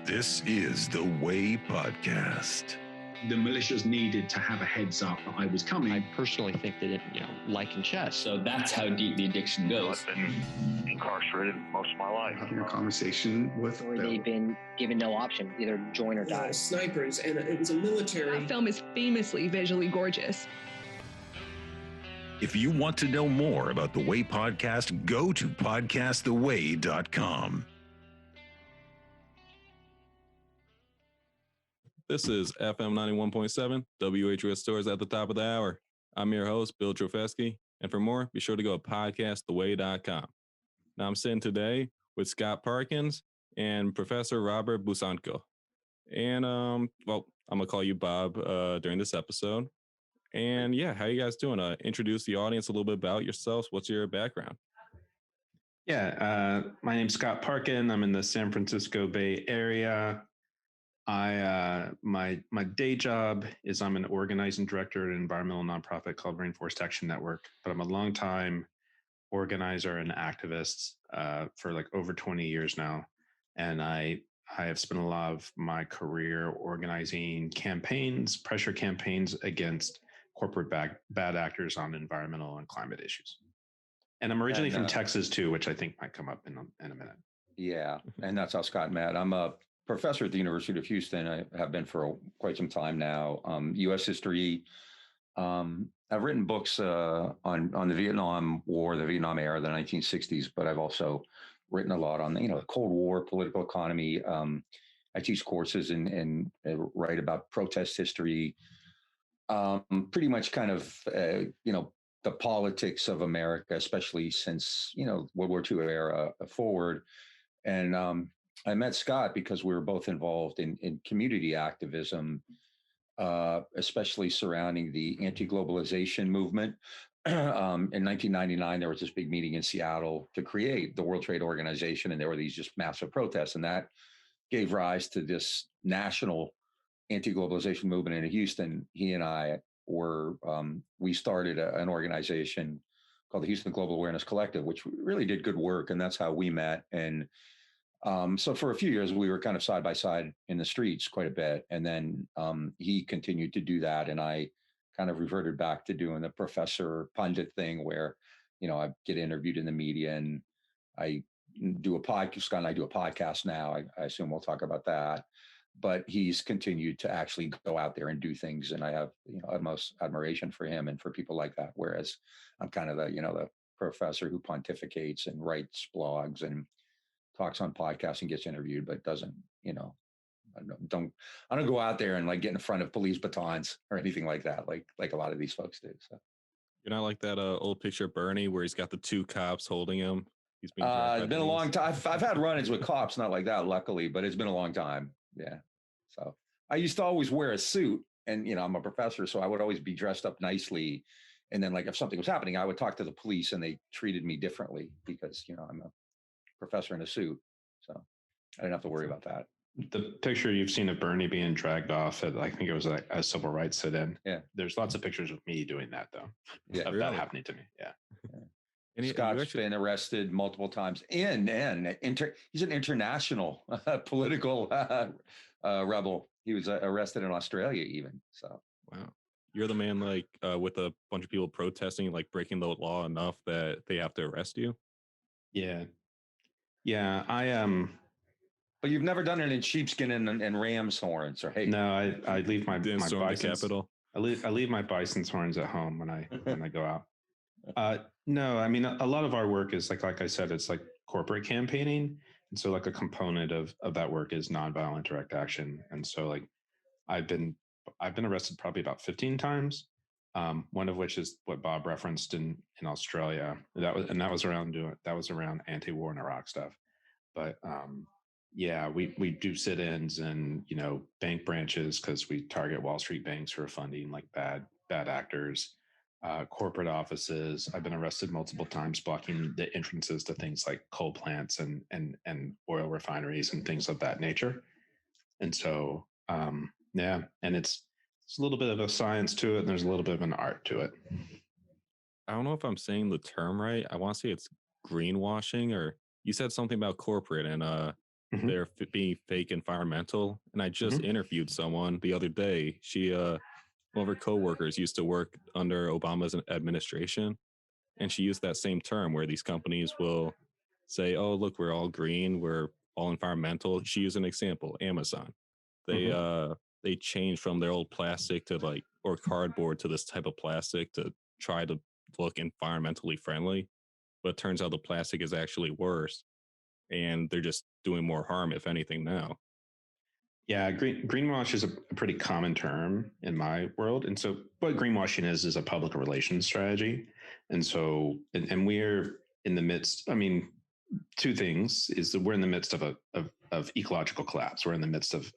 This is the Way Podcast. The militias needed to have a heads up that I was coming. I personally think that it, like in chess. So that's how deep the addiction goes. I've been incarcerated most of my life. Having a conversation with Or they've been given no option, either join or die. Snipers, and it was a military. The film is famously visually gorgeous. If you want to know more about the Way Podcast, go to podcasttheway.com. This is FM 91.7, WHUS Stores at the top of the hour. I'm your host, Bill Trofesky, and for more, be sure to go to podcasttheway.com. Now, I'm sitting today with Scott Parkins and Professor Robert Buzzanco. And, I'm going to call you Bob during this episode. And, yeah, how you guys doing? Introduce the audience a little bit about yourselves. What's your background? Yeah, my name's Scott Parkin. I'm in the San Francisco Bay Area. My day job is I'm an organizing director at an environmental nonprofit called Rainforest Action Network, but I'm a longtime organizer and activist for like over 20 years now. And I have spent a lot of my career organizing campaigns, pressure campaigns against corporate bad actors on environmental and climate issues. And I'm originally from Texas too, which I think might come up in a minute. Yeah, and that's how Scott met. I'm a professor at the University of Houston. I have been for quite some time now. U.S. history. I've written books on the Vietnam War, the Vietnam era, the 1960s, but I've also written a lot on the Cold War, political economy. I teach courses and write about protest history. Pretty much kind of the politics of America, especially since World War II era forward. And I met Scott because we were both involved in community activism, especially surrounding the anti-globalization movement. In 1999, there was this big meeting in Seattle to create the World Trade Organization, and there were these just massive protests, and that gave rise to this national anti-globalization movement in Houston. He and I we started an organization called the Houston Global Awareness Collective, which really did good work, and that's how we met. And so for a few years, we were kind of side by side in the streets quite a bit. And then he continued to do that. And I kind of reverted back to doing the professor pundit thing where, I get interviewed in the media, and I do a podcast. Scott and I do a podcast now. I assume we'll talk about that. But he's continued to actually go out there and do things. And I have, utmost admiration for him and for people like that. Whereas I'm kind of the professor who pontificates and writes blogs and talks on podcasts and gets interviewed, but doesn't, I don't go out there and like get in front of police batons or anything like that, like a lot of these folks do. So you're not like that old picture of Bernie where he's got the two cops holding him. He's been it's been a long time. I've had run-ins with cops, not like that, luckily, but it's been a long time. Yeah. So I used to always wear a suit, and I'm a professor, so I would always be dressed up nicely. And then, like, if something was happening, I would talk to the police, and they treated me differently because I'm a professor in a suit, so I didn't have to worry about that. The picture you've seen of Bernie being dragged off at, I think it was like a civil rights sit-in. Yeah, there's lots of pictures of me doing that though. Yeah, of that happening to me. Yeah. Scott's been arrested multiple times, and he's an international political rebel. He was arrested in Australia, even. So wow, you're the man with a bunch of people protesting, like breaking the law enough that they have to arrest you. Yeah. I But you've never done it in sheepskin and ram's horns, or hey? No, I leave my bison's. Capital. I leave my bison's horns at home when I go out. No, I mean, a lot of our work is like I said, it's like corporate campaigning. And so like a component of that work is nonviolent direct action. And so like I've been arrested probably about 15 times. One of which is what Bob referenced in Australia. That was around anti-war in Iraq stuff. But yeah, we do sit-ins and bank branches because we target Wall Street banks who are funding like bad actors. Corporate offices. I've been arrested multiple times blocking the entrances to things like coal plants and oil refineries and things of that nature. And so, yeah, and it's a little bit of a science to it, and there's a little bit of an art to it. I don't know if I'm saying the term right. I want to say it's greenwashing, or you said something about corporate, and they're being fake environmental. And I just interviewed someone the other day. She, one of her coworkers used to work under Obama's administration, and she used that same term where these companies will say, "Oh, look, we're all green, we're all environmental." She used an example: Amazon. They changed from their old plastic to or cardboard to this type of plastic to try to look environmentally friendly, but it turns out the plastic is actually worse, and they're just doing more harm, if anything, now. Yeah, greenwash is a pretty common term in my world. And so what greenwashing is a public relations strategy. And so, and we're in the midst, I mean, two things is that we're in the midst of ecological collapse. We're in the midst of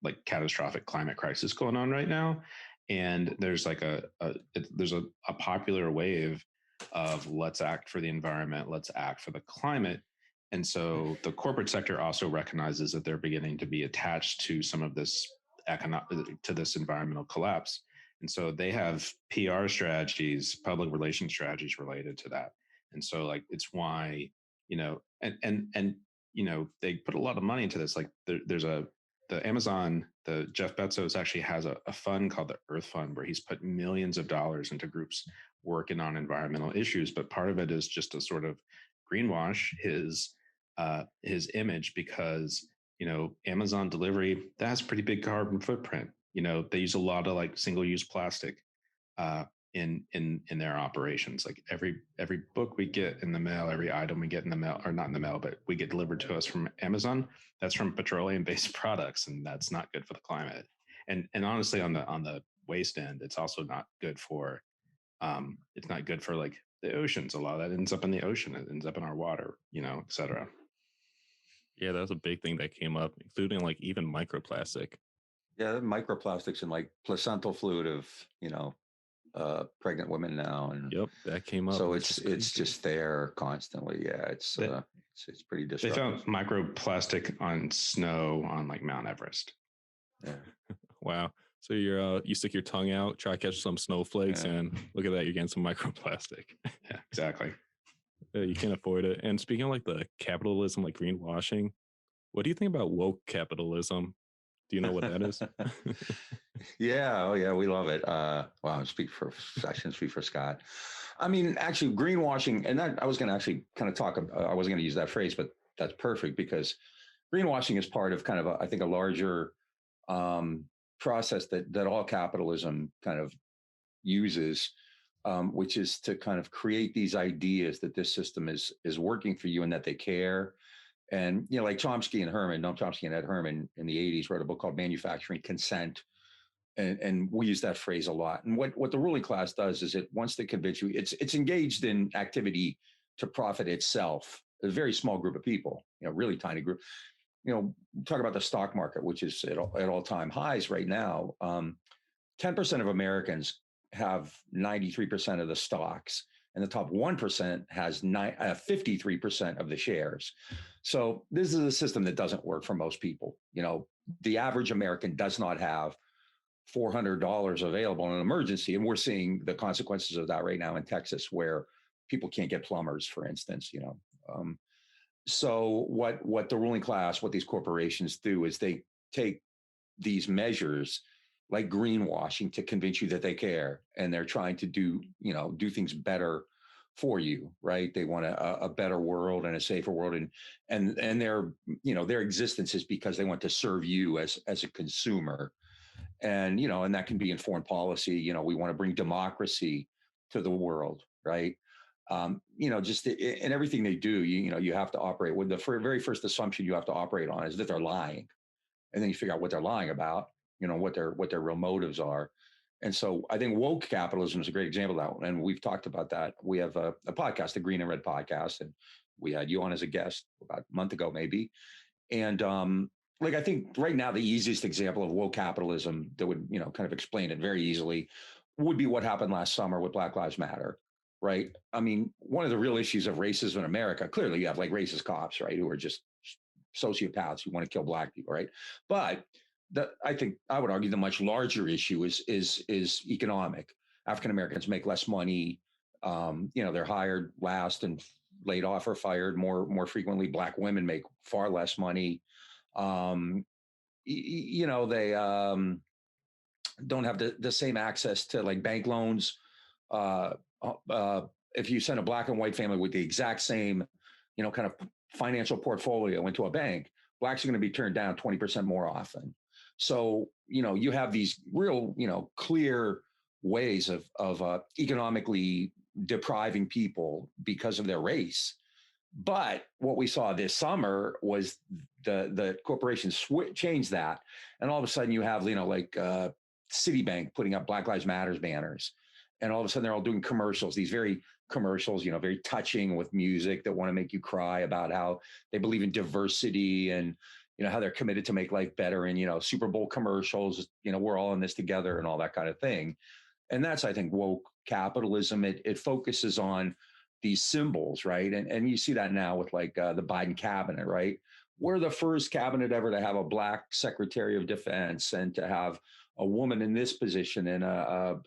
like catastrophic climate crisis going on right now. And there's like there's a popular wave of let's act for the environment, let's act for the climate. And so the corporate sector also recognizes that they're beginning to be attached to some of this to this environmental collapse. And so they have PR strategies, public relations strategies related to that. And so like, it's why, and they put a lot of money into this. Like the Amazon, the Jeff Bezos actually has a fund called the Earth Fund, where he's put millions of dollars into groups working on environmental issues. But part of it is just to sort of greenwash his image, because Amazon delivery, that has a pretty big carbon footprint. They use a lot of like single-use plastic in their operations. Like every book we get in the mail, every item we get in the mail, or not in the mail, but we get delivered to us from Amazon, that's from petroleum-based products, and that's not good for the climate. And honestly, on the waste end, it's also not good for it's not good for like the oceans. A lot of that ends up in the ocean, it ends up in our water, et cetera. Yeah, that was a big thing that came up, including like even microplastic. Yeah, microplastics in like placental fluid of pregnant women now, and yep, that came up. So it's just there constantly. Yeah, it's pretty disruptive. They found microplastic on snow on like Mount Everest. Yeah. Wow. So you stick your tongue out, try to catch some snowflakes, and look at that, you're getting some microplastic. Yeah, exactly. You can't avoid it. And speaking of like the capitalism, like greenwashing, what do you think about woke capitalism? Do you know what that is? Yeah. Oh, yeah. We love it. Well, I shouldn't speak for Scott. I mean, actually, greenwashing, and that I was going to actually kind of talk. I wasn't going to use that phrase, but that's perfect, because greenwashing is part of kind of I think a larger process that all capitalism kind of uses, which is to kind of create these ideas that this system is working for you and that they care. And, like Chomsky and Noam Chomsky and Ed Herman in the 80s wrote a book called Manufacturing Consent. And we use that phrase a lot. And what the ruling class does is it wants to convince you it's engaged in activity to profit itself. A very small group of people, really tiny group. Talk about the stock market, which is at all-time highs right now. 10% of Americans have 93% of the stocks, and the top 1% has 53% of the shares. So this is a system that doesn't work for most people. The average American does not have $400 available in an emergency. And we're seeing the consequences of that right now in Texas, where people can't get plumbers, for instance, So what the ruling class, what these corporations do is they take these measures like greenwashing to convince you that they care, and they're trying to do things better for you, right? They want a better world and a safer world, and their existence is because they want to serve you as a consumer, and and that can be in foreign policy. We want to bring democracy to the world, right? Just in everything they do, you have to operate with the very first assumption you have to operate on is that they're lying, and then you figure out what they're lying about, what their real motives are. And so I think woke capitalism is a great example of that. And we've talked about that. We have a podcast, the Green and Red podcast, and we had you on as a guest about a month ago, maybe. And I think right now, the easiest example of woke capitalism that would, kind of explain it very easily would be what happened last summer with Black Lives Matter, right? I mean, one of the real issues of racism in America, clearly you have like racist cops, right, who are just sociopaths who want to kill Black people, right? But I think I would argue the much larger issue is economic. African Americans make less money. They're hired last and laid off or fired more frequently. Black women make far less money. They don't have the same access to like bank loans. If you send a black and white family with the exact same, kind of financial portfolio into a bank, blacks are going to be turned down 20% more often. So, you have these real, clear ways of economically depriving people because of their race. But what we saw this summer was the corporations changed that. And all of a sudden you have, Citibank putting up Black Lives Matters banners. And all of a sudden they're all doing commercials, these very commercials, very touching with music that want to make you cry about how they believe in diversity and, how they're committed to make life better. And, Super Bowl commercials, we're all in this together and all that kind of thing. And that's, I think, woke capitalism. It focuses on these symbols, right? And you see that now with like the Biden cabinet, right? We're the first cabinet ever to have a black Secretary of Defense and to have a woman in this position and a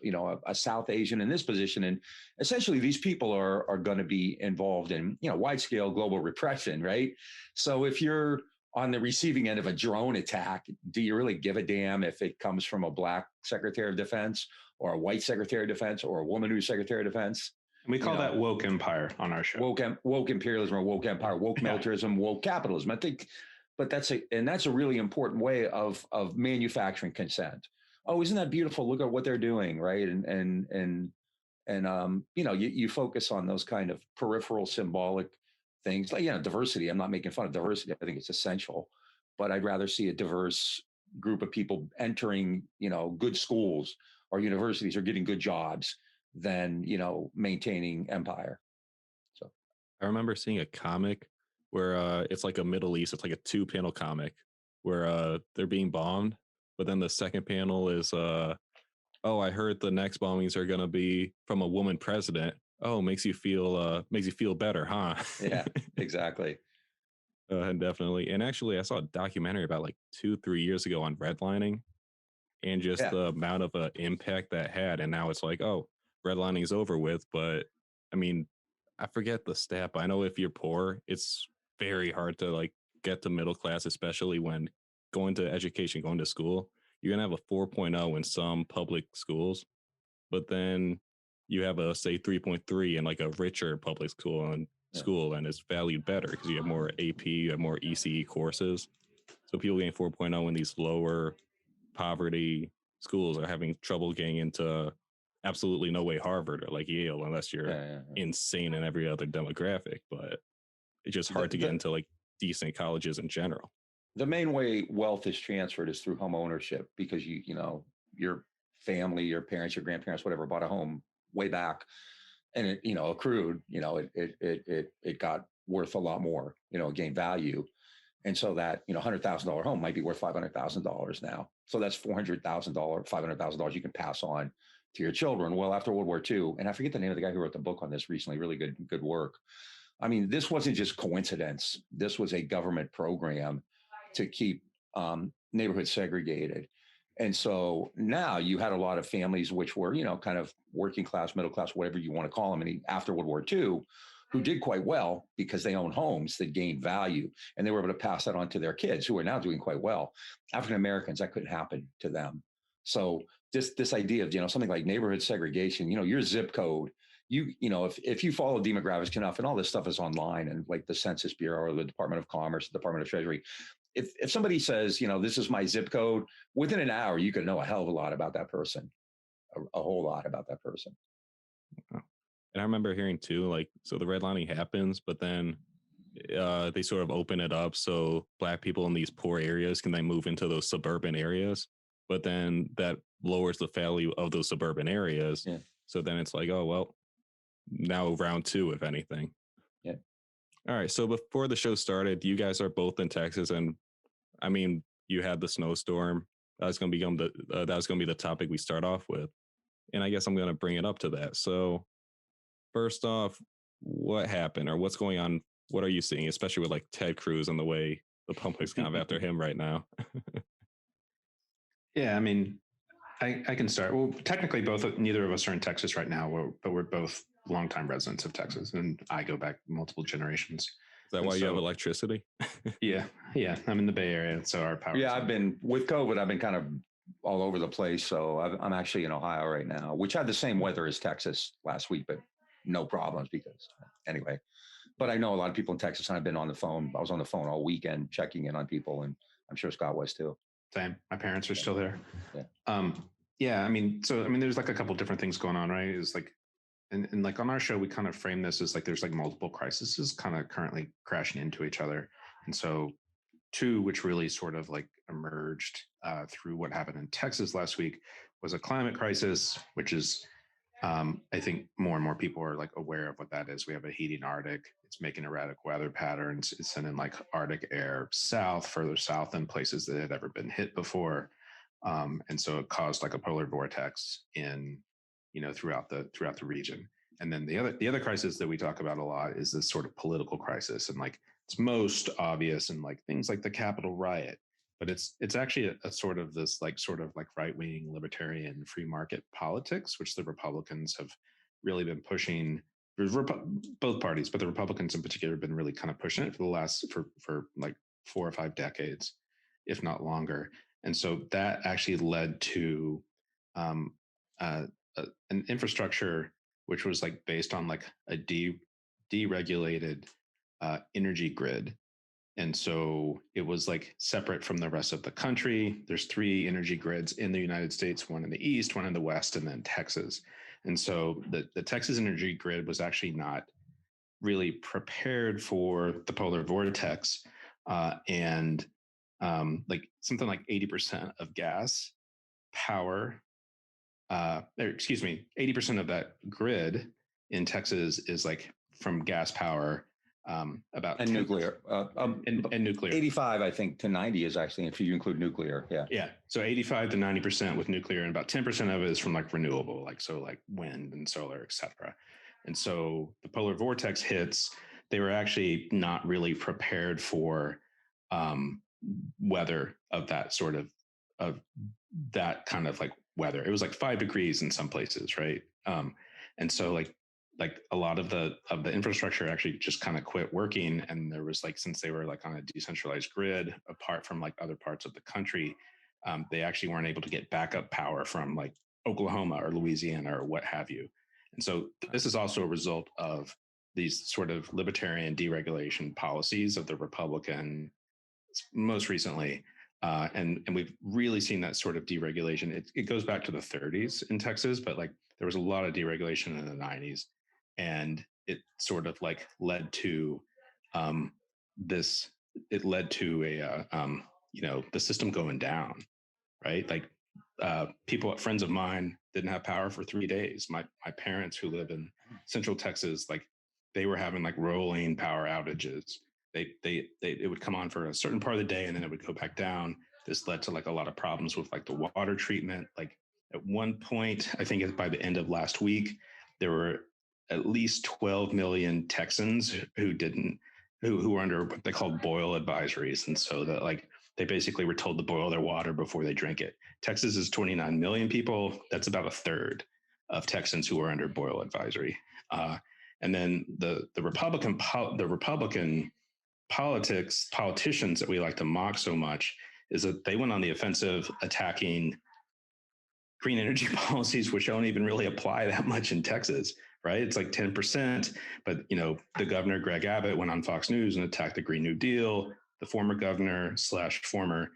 South Asian in this position. And essentially these people are going to be involved in, wide scale global repression, right? So if you're on the receiving end of a drone attack, do you really give a damn if it comes from a black Secretary of Defense or a white Secretary of Defense or a woman who's Secretary of Defense? And we call that woke empire on our show. Woke imperialism or woke empire, woke militarism, woke capitalism. I think, but that's a really important way of manufacturing consent. Oh, isn't that beautiful? Look at what they're doing, right? And you focus on those kind of peripheral symbolic things like, diversity. I'm not making fun of diversity. I think it's essential, but I'd rather see a diverse group of people entering, good schools or universities or getting good jobs than, maintaining empire. So I remember seeing a comic where it's like a Middle East, it's like a 2-panel comic where they're being bombed, but then the second panel is I heard the next bombings are gonna be from a woman president. Oh, makes you feel better, huh? Yeah, exactly. Definitely. And actually I saw a documentary about like 2-3 years ago on redlining and just the amount of impact that had. And now it's like, oh, redlining is over with. But I mean, I forget the stat, but I know if you're poor, it's very hard to like get to middle class, especially when going to education, going to school. You're going to have a 4.0 in some public schools, but then you have a, say, 3.3 in like a richer public school and it's valued better because you have more AP, you have more ECE courses. So people getting 4.0 in these lower poverty schools are having trouble getting into absolutely no way Harvard or like Yale unless you're insane in every other demographic. But it's just hard to get into like decent colleges in general. The main way wealth is transferred is through home ownership because your family, your parents, your grandparents, whatever, bought a home way back, and it accrued. It got worth a lot more. It gained value, and so that $100,000 home might be worth $500,000 now. So that's $400,000, $500,000 you can pass on to your children. Well, after World War II, and I forget the name of the guy who wrote the book on this recently. Really good work. I mean, this wasn't just coincidence. This was a government program to keep neighborhoods segregated. And so now you had a lot of families which were, kind of working class, middle class, whatever you want to call them, after World War II, who did quite well because they owned homes that gained value. And they were able to pass that on to their kids who are now doing quite well. African Americans, that couldn't happen to them. So this idea of, something like neighborhood segregation, your zip code, if you follow demographics enough, and all this stuff is online and like the Census Bureau or the Department of Commerce, the Department of Treasury, if somebody says, this is my zip code, within an hour, you could know a hell of a lot about that person, a whole lot about that person. And I remember hearing too, like, so the redlining happens, but then they sort of open it up so Black people in these poor areas can then move into those suburban areas, but then that lowers the value of those suburban areas. Yeah. So then it's like, oh, well, now round two, if anything. Yeah. All right. So before the show started, you guys are both in Texas, and I mean, you had the snowstorm. That was going to be the topic we start off with, and I guess I'm going to bring it up to that. So, first off, what happened, or what's going on? What are you seeing, especially with like Ted Cruz and the way the public's kind of after him right now? Yeah, I mean, I can start. Well, technically, neither of us are in Texas right now, but we're both longtime residents of Texas, and I go back multiple generations. that why you have electricity? Yeah. I'm in the Bay Area, so our power. Yeah, I've been with COVID. I've been kind of all over the place. So I'm actually in Ohio right now, which had the same weather as Texas last week, but no problems because anyway. But I know a lot of people in Texas, and I've been on the phone. I was on the phone all weekend checking in on people, and I'm sure Scott was too. Same. My parents are still there. Yeah. There's like a couple different things going on, right? Is like, and like on our show, we kind of frame this as like there's like multiple crises kind of currently crashing into each other, and so two, which really sort of like emerged through what happened in Texas last week, was a climate crisis, which is I think more and more people are like aware of what that is. We have a heating Arctic. It's making erratic weather patterns. It's sending like Arctic air further south than places that had ever been hit before. And so it caused like a polar vortex in, throughout the region. And then the other crisis that we talk about a lot is this sort of political crisis. And like it's most obvious in like things like the Capitol riot. But it's actually a sort of right-wing libertarian free market politics, which the Republicans have really been pushing. Both parties, but the Republicans in particular have been really kind of pushing it for the last for like 4 or 5 decades, if not longer. And so that actually led to an infrastructure which was like based on like a deregulated energy grid. And so it was like separate from the rest of the country. There's 3 energy grids in the United States, one in the East, one in the West, and then Texas. And so the Texas energy grid was actually not really prepared for the polar vortex. And like something like 80% of gas power, 80% of that grid in Texas is like from gas power. About and nuclear and nuclear 85 I think to 90 is actually if you include nuclear. So 85 to 90% with nuclear, and about 10% of it is from like renewable, like wind and solar, etc. And so the polar vortex hits, they were actually not really prepared for weather of that sort of that kind of like weather. It was like 5 degrees in some places, right? And so like a lot of the infrastructure actually just kind of quit working. And there was like, since they were like on a decentralized grid apart from like other parts of the country, they actually weren't able to get backup power from like Oklahoma or Louisiana or what have you. And so this is also a result of these sort of libertarian deregulation policies of the Republican most recently. And we've really seen that sort of deregulation. It goes back to the 30s in Texas, but like there was a lot of deregulation in the 90s. And it sort of like led to it led to the system going down, right? Like friends of mine didn't have power for 3 days. My parents who live in Central Texas, like they were having like rolling power outages. It would come on for a certain part of the day and then it would go back down. This led to like a lot of problems with like the water treatment. Like at one point, I think it's by the end of last week, there were at least 12 million Texans who were under what they called boil advisories. And so that like they basically were told to boil their water before they drink it. Texas is 29 million people. That's about a third of Texans who are under boil advisory. And then the Republican politicians that we like to mock so much is that they went on the offensive attacking green energy policies, which don't even really apply that much in Texas, right? It's like 10%. But, the governor, Greg Abbott, went on Fox News and attacked the Green New Deal. The former governor / former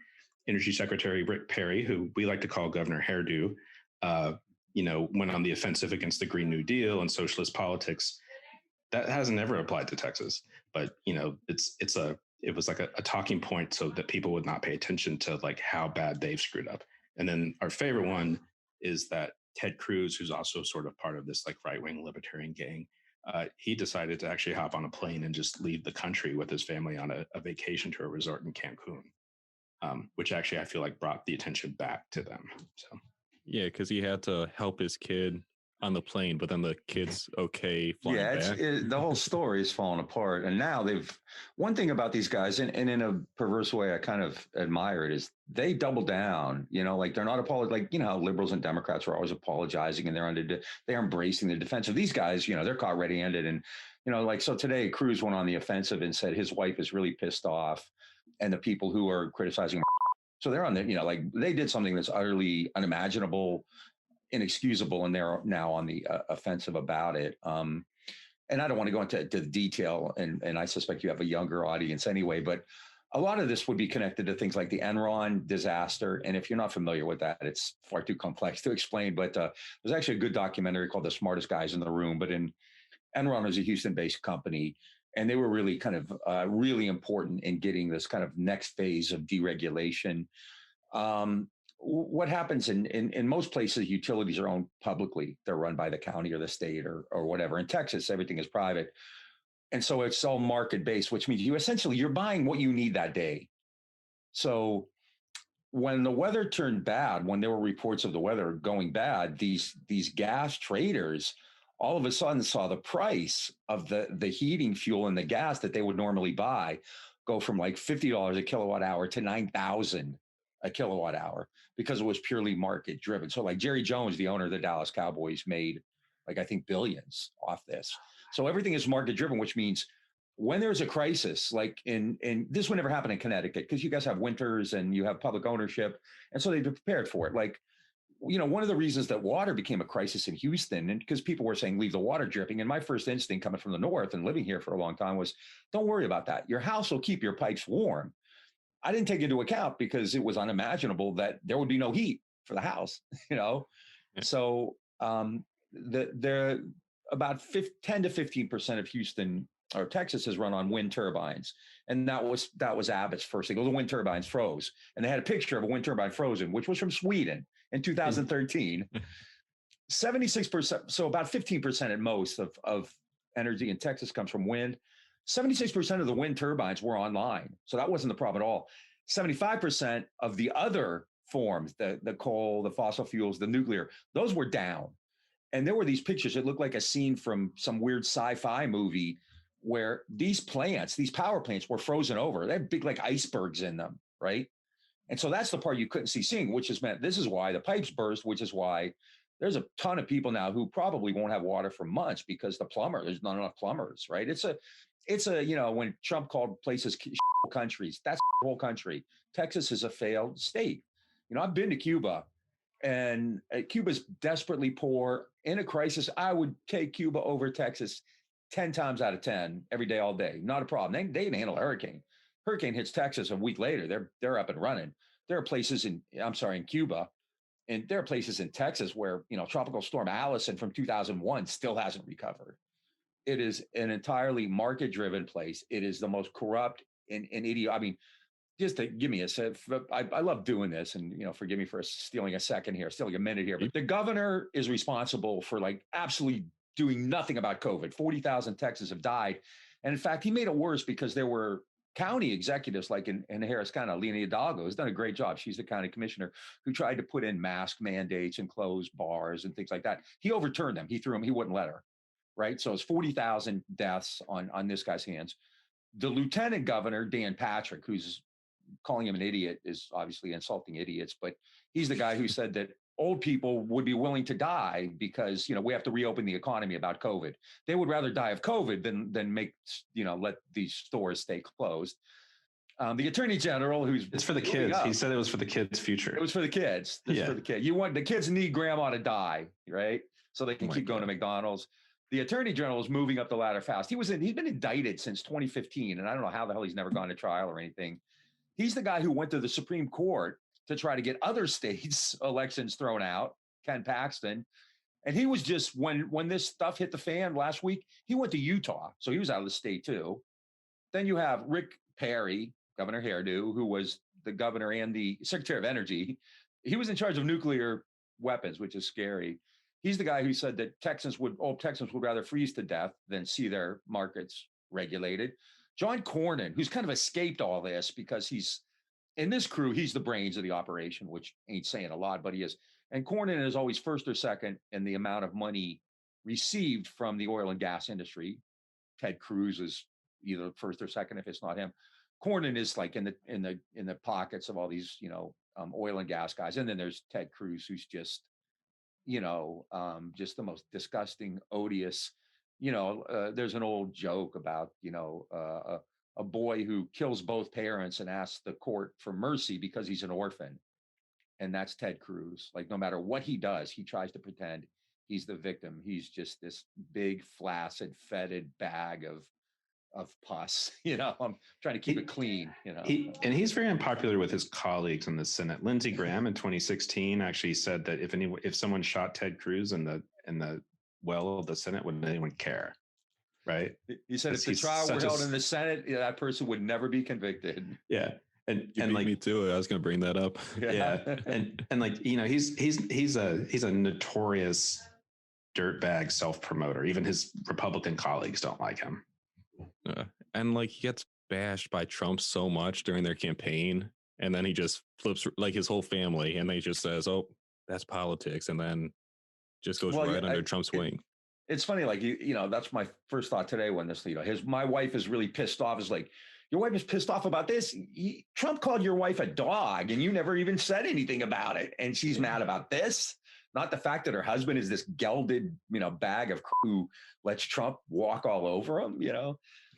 Energy Secretary, Rick Perry, who we like to call Governor Hairdo, went on the offensive against the Green New Deal and socialist politics. That hasn't ever applied to Texas. But, it was like a talking point so that people would not pay attention to like how bad they've screwed up. And then our favorite one is that Ted Cruz, who's also sort of part of this like right-wing libertarian gang, he decided to actually hop on a plane and just leave the country with his family on a vacation to a resort in Cancun, which actually I feel like brought the attention back to them. So yeah, because he had to help his kid on the plane, but then the kid's okay flying back. The whole story is falling apart. And now one thing about these guys, and in a perverse way, I kind of admire it, is they double down, like they're not apologizing. Like, how liberals and Democrats are always apologizing and they're embracing the defense of these guys, they're caught red-handed. And, so today Cruz went on the offensive and said his wife is really pissed off and the people who are criticizing. So they're on the, like they did something that's utterly unimaginable, inexcusable, and they're now on the offensive about it. And I don't want to go into the detail, and I suspect you have a younger audience anyway, but a lot of this would be connected to things like the Enron disaster. And if you're not familiar with that, it's far too complex to explain. But there's actually a good documentary called The Smartest Guys in the Room. But Enron is a Houston-based company, and they were really kind of really important in getting this kind of next phase of deregulation. What happens in most places, utilities are owned publicly. They're run by the county or the state or whatever. In Texas, everything is private. And so it's all market-based, which means you're buying what you need that day. So when the weather turned bad, when there were reports of the weather going bad, these gas traders all of a sudden saw the price of the heating fuel and the gas that they would normally buy go from like $50 a kilowatt hour to $9,000 a kilowatt hour because it was purely market driven. So like Jerry Jones, the owner of the Dallas Cowboys, made I think billions off this. So everything is market driven, which means when there's a crisis, like in this would never happen in Connecticut because you guys have winters and you have public ownership. And so they've been prepared for it. Like, one of the reasons that water became a crisis in Houston, and because people were saying, leave the water dripping. And my first instinct coming from the North and living here for a long time was, don't worry about that. Your house will keep your pipes warm. I didn't take into account because it was unimaginable that there would be no heat for the house, So the about 10 to 15% of Houston or Texas is run on wind turbines. And that was Abbott's first thing. The wind turbines froze. And they had a picture of a wind turbine frozen, which was from Sweden in 2013. 76%, so about 15% at most of energy in Texas comes from wind. 76% of the wind turbines were online. So that wasn't the problem at all. 75% of the other forms, the coal, the fossil fuels, the nuclear, those were down. And there were these pictures that looked like a scene from some weird sci-fi movie where these power plants were frozen over. They had big like icebergs in them, right? And so that's the part you couldn't see seeing, which has meant this is why the pipes burst, which is why there's a ton of people now who probably won't have water for months because there's not enough plumbers, right? It's a when Trump called places countries, that's the whole country. Texas is a failed state. I've been to Cuba, and Cuba's desperately poor in a crisis. I would take Cuba over Texas 10 times out of 10 every day, all day. Not a problem. They can handle a hurricane. Hurricane hits Texas a week later. They're up and running. There are places in Cuba, and there are places in Texas where, Tropical Storm Allison from 2001 still hasn't recovered. It is an entirely market-driven place. It is the most corrupt and idiot. I mean, just to give me I love doing this, and forgive me for stealing a second here, stealing a minute here. But the governor is responsible for absolutely doing nothing about COVID. 40,000 Texans have died, and in fact, he made it worse because there were county executives like in Harris County. Lena Hidalgo has done a great job. She's the county commissioner who tried to put in mask mandates and close bars and things like that. He overturned them. He threw them. He wouldn't let her. Right. So it's 40,000 deaths on this guy's hands. The lieutenant governor, Dan Patrick, who's calling him an idiot, is obviously insulting idiots, but he's the guy who said that old people would be willing to die because, we have to reopen the economy about COVID. They would rather die of COVID than make, let these stores stay closed. The attorney general, it's for the kids. He said it was for the kids' future. It was for the kids. It's for the kids. The kids need grandma to die, right? So they can keep going to McDonald's. The attorney general is moving up the ladder fast. He's been indicted since 2015, and I don't know how the hell he's never gone to trial or anything. He's the guy who went to the Supreme Court to try to get other states' elections thrown out, Ken Paxton. And he was just, when this stuff hit the fan last week, he went to Utah. So he was out of the state too. Then you have Rick Perry, Governor Hairdo, who was the governor and the Secretary of Energy. He was in charge of nuclear weapons, which is scary. He's the guy who said that old Texans would rather freeze to death than see their markets regulated. John Cornyn, who's kind of escaped all this because he's in this crew, he's the brains of the operation, which ain't saying a lot, but he is. And Cornyn is always first or second in the amount of money received from the oil and gas industry. Ted Cruz is either first or second if it's not him. Cornyn is like in the pockets of all these, oil and gas guys. And then there's Ted Cruz, who's just, just the most disgusting, odious. There's an old joke about, a boy who kills both parents and asks the court for mercy because he's an orphan. And that's Ted Cruz. Like, no matter what he does, he tries to pretend he's the victim. He's just this big, flaccid, fetid bag of pus. I'm trying to keep it clean. And he's very unpopular with his colleagues in the Senate. Lindsey Graham in 2016 actually said that if someone shot Ted Cruz in the well of the Senate, would anyone care? Right? He said if the trial were held in the Senate, that person would never be convicted. Yeah. And like me too. I was going to bring that up. Yeah. and like, he's a notorious dirtbag self-promoter. Even his Republican colleagues don't like him. And like, he gets bashed by Trump so much during their campaign, and then he just flips like his whole family, and they just says, "Oh, that's politics," and then just goes under Trump's wing. It's funny, like that's my first thought today when this, my wife is really pissed off. Is like, your wife is pissed off about this. Trump called your wife a dog, and you never even said anything about it, and she's mad about this. Not the fact that her husband is this gelded, bag of who lets Trump walk all over him.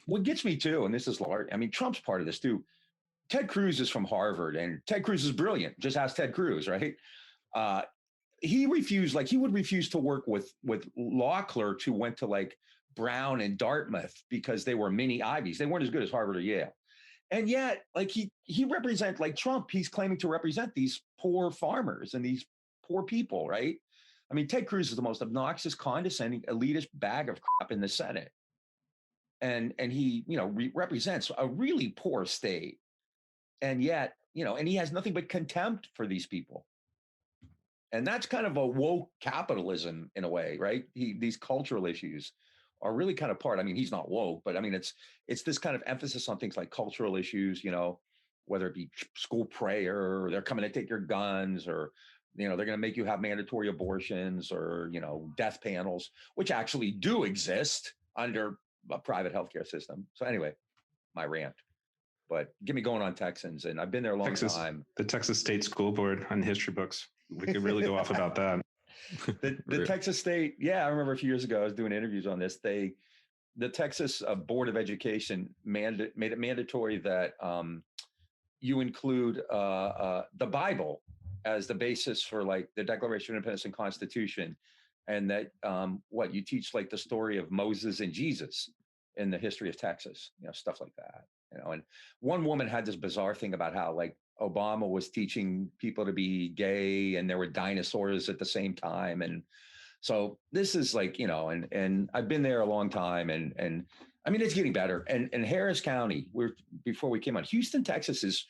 What gets me too, and this is large. I mean, Trump's part of this too. Ted Cruz is from Harvard, and Ted Cruz is brilliant. Just ask Ted Cruz, right? He would refuse to work with law clerks who went to like Brown and Dartmouth because they were mini Ivies. They weren't as good as Harvard or Yale. And yet, like he represents, like Trump, he's claiming to represent these poor farmers and these poor people, right? I mean, Ted Cruz is the most obnoxious, condescending, elitist bag of crap in the Senate. And he, represents a really poor state. And yet, and he has nothing but contempt for these people. And that's kind of a woke capitalism in a way, right? These cultural issues are really kind of part. I mean, he's not woke, but I mean, it's this kind of emphasis on things like cultural issues, whether it be school prayer, or they're coming to take your guns, or, they're going to make you have mandatory abortions, or, death panels, which actually do exist under a private healthcare system. So anyway, my rant. But get me going on Texans, and I've been there a long time. The Texas State School Board on history books. We could really go off about that. The Texas State, I remember a few years ago I was doing interviews on this. The Texas Board of Education made it mandatory that you include the Bible as the basis for like the Declaration of Independence and Constitution, and that you teach like the story of Moses and Jesus in the history of Texas, stuff like that. And one woman had this bizarre thing about how like Obama was teaching people to be gay and there were dinosaurs at the same time. And so this is like, and I've been there a long time, and I mean, it's getting better. And Harris County, before we came on, Houston, Texas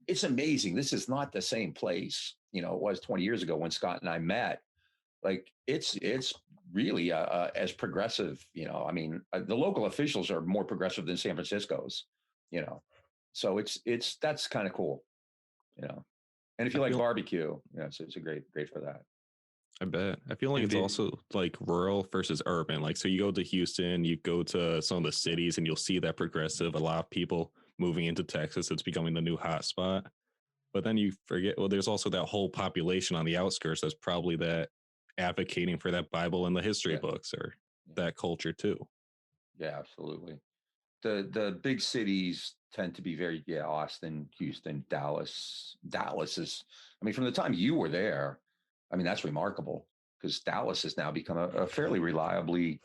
it's amazing. This is not the same place, it was 20 years ago when Scott and I met. Like it's really as progressive, I mean, the local officials are more progressive than San Francisco's, so that's kind of cool, and if you like barbecue, it's a great for that. I bet. I feel like it's also like rural versus urban. Like, so you go to Houston, you go to some of the cities, and you'll see that progressive, a lot of people moving into Texas. It's becoming the new hot spot. But then you forget, well, there's also that whole population on the outskirts that's probably that advocating for that Bible in the history books, or that culture too. Yeah, absolutely. The big cities tend to be very, Austin, Houston, Dallas. Dallas is, I mean, from the time you were there, I mean, that's remarkable, because Dallas has now become a fairly reliably,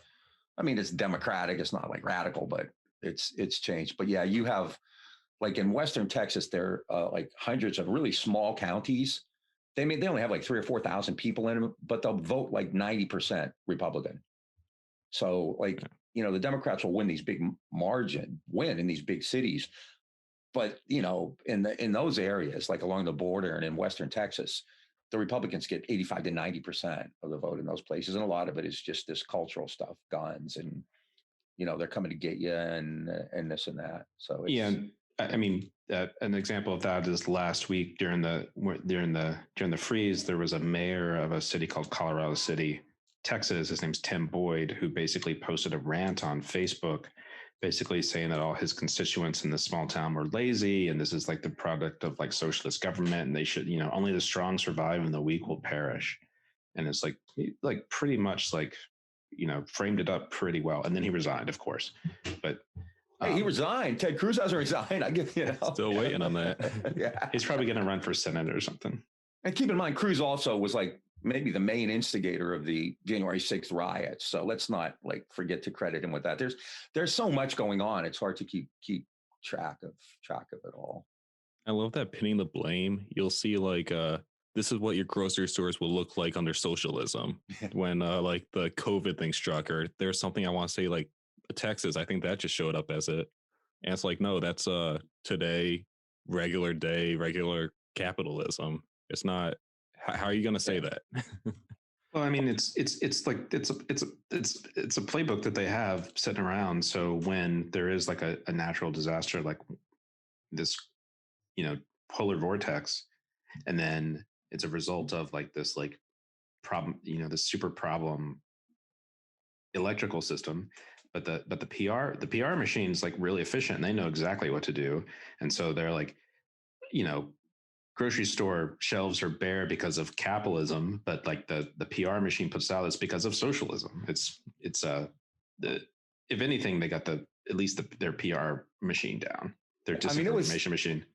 I mean, it's democratic. It's not like radical, but it's changed. But you have like in Western Texas, there are like hundreds of really small counties. They only have like 3,000 or 4,000 people in them, but they'll vote like 90% Republican. So like, the Democrats will win these big win in these big cities. But, in those areas, like along the border and in Western Texas, the Republicans get 85 to 90% of the vote in those places. And a lot of it is just this cultural stuff, guns, and, they're coming to get you and this and that. So it's, I mean, an example of that is last week during the freeze, there was a mayor of a city called Colorado City, Texas. His name's Tim Boyd, who basically posted a rant on Facebook, basically saying that all his constituents in this small town were lazy, and this is like the product of like socialist government, and they should, only the strong survive and the weak will perish. And it's like pretty much like, framed it up pretty well. And then he resigned, of course, but. Hey, he resigned. Ted Cruz hasn't resigned. I give Still waiting on that. Yeah, he's probably going to run for Senate or something. And keep in mind, Cruz also was like maybe the main instigator of the January 6th riots. So let's not like forget to credit him with that. There's so much going on. It's hard to keep track of it all. I love that pinning the blame. You'll see like this is what your grocery stores will look like under socialism when like the COVID thing struck, or there's something I want to say like Texas. I think that just showed up as it, and it's like, no, that's today, regular day, regular capitalism. It's not. How are you going to say that? Well, I mean, it's like it's a playbook that they have sitting around. So when there is like a natural disaster like this, polar vortex, and then it's a result of like this like problem, this super problem electrical system. But the PR machine is like really efficient, and they know exactly what to do. And so they're like, grocery store shelves are bare because of capitalism, but like the PR machine puts out it's because of socialism. It's if anything, they got at least their PR machine down. Their disinformation machine.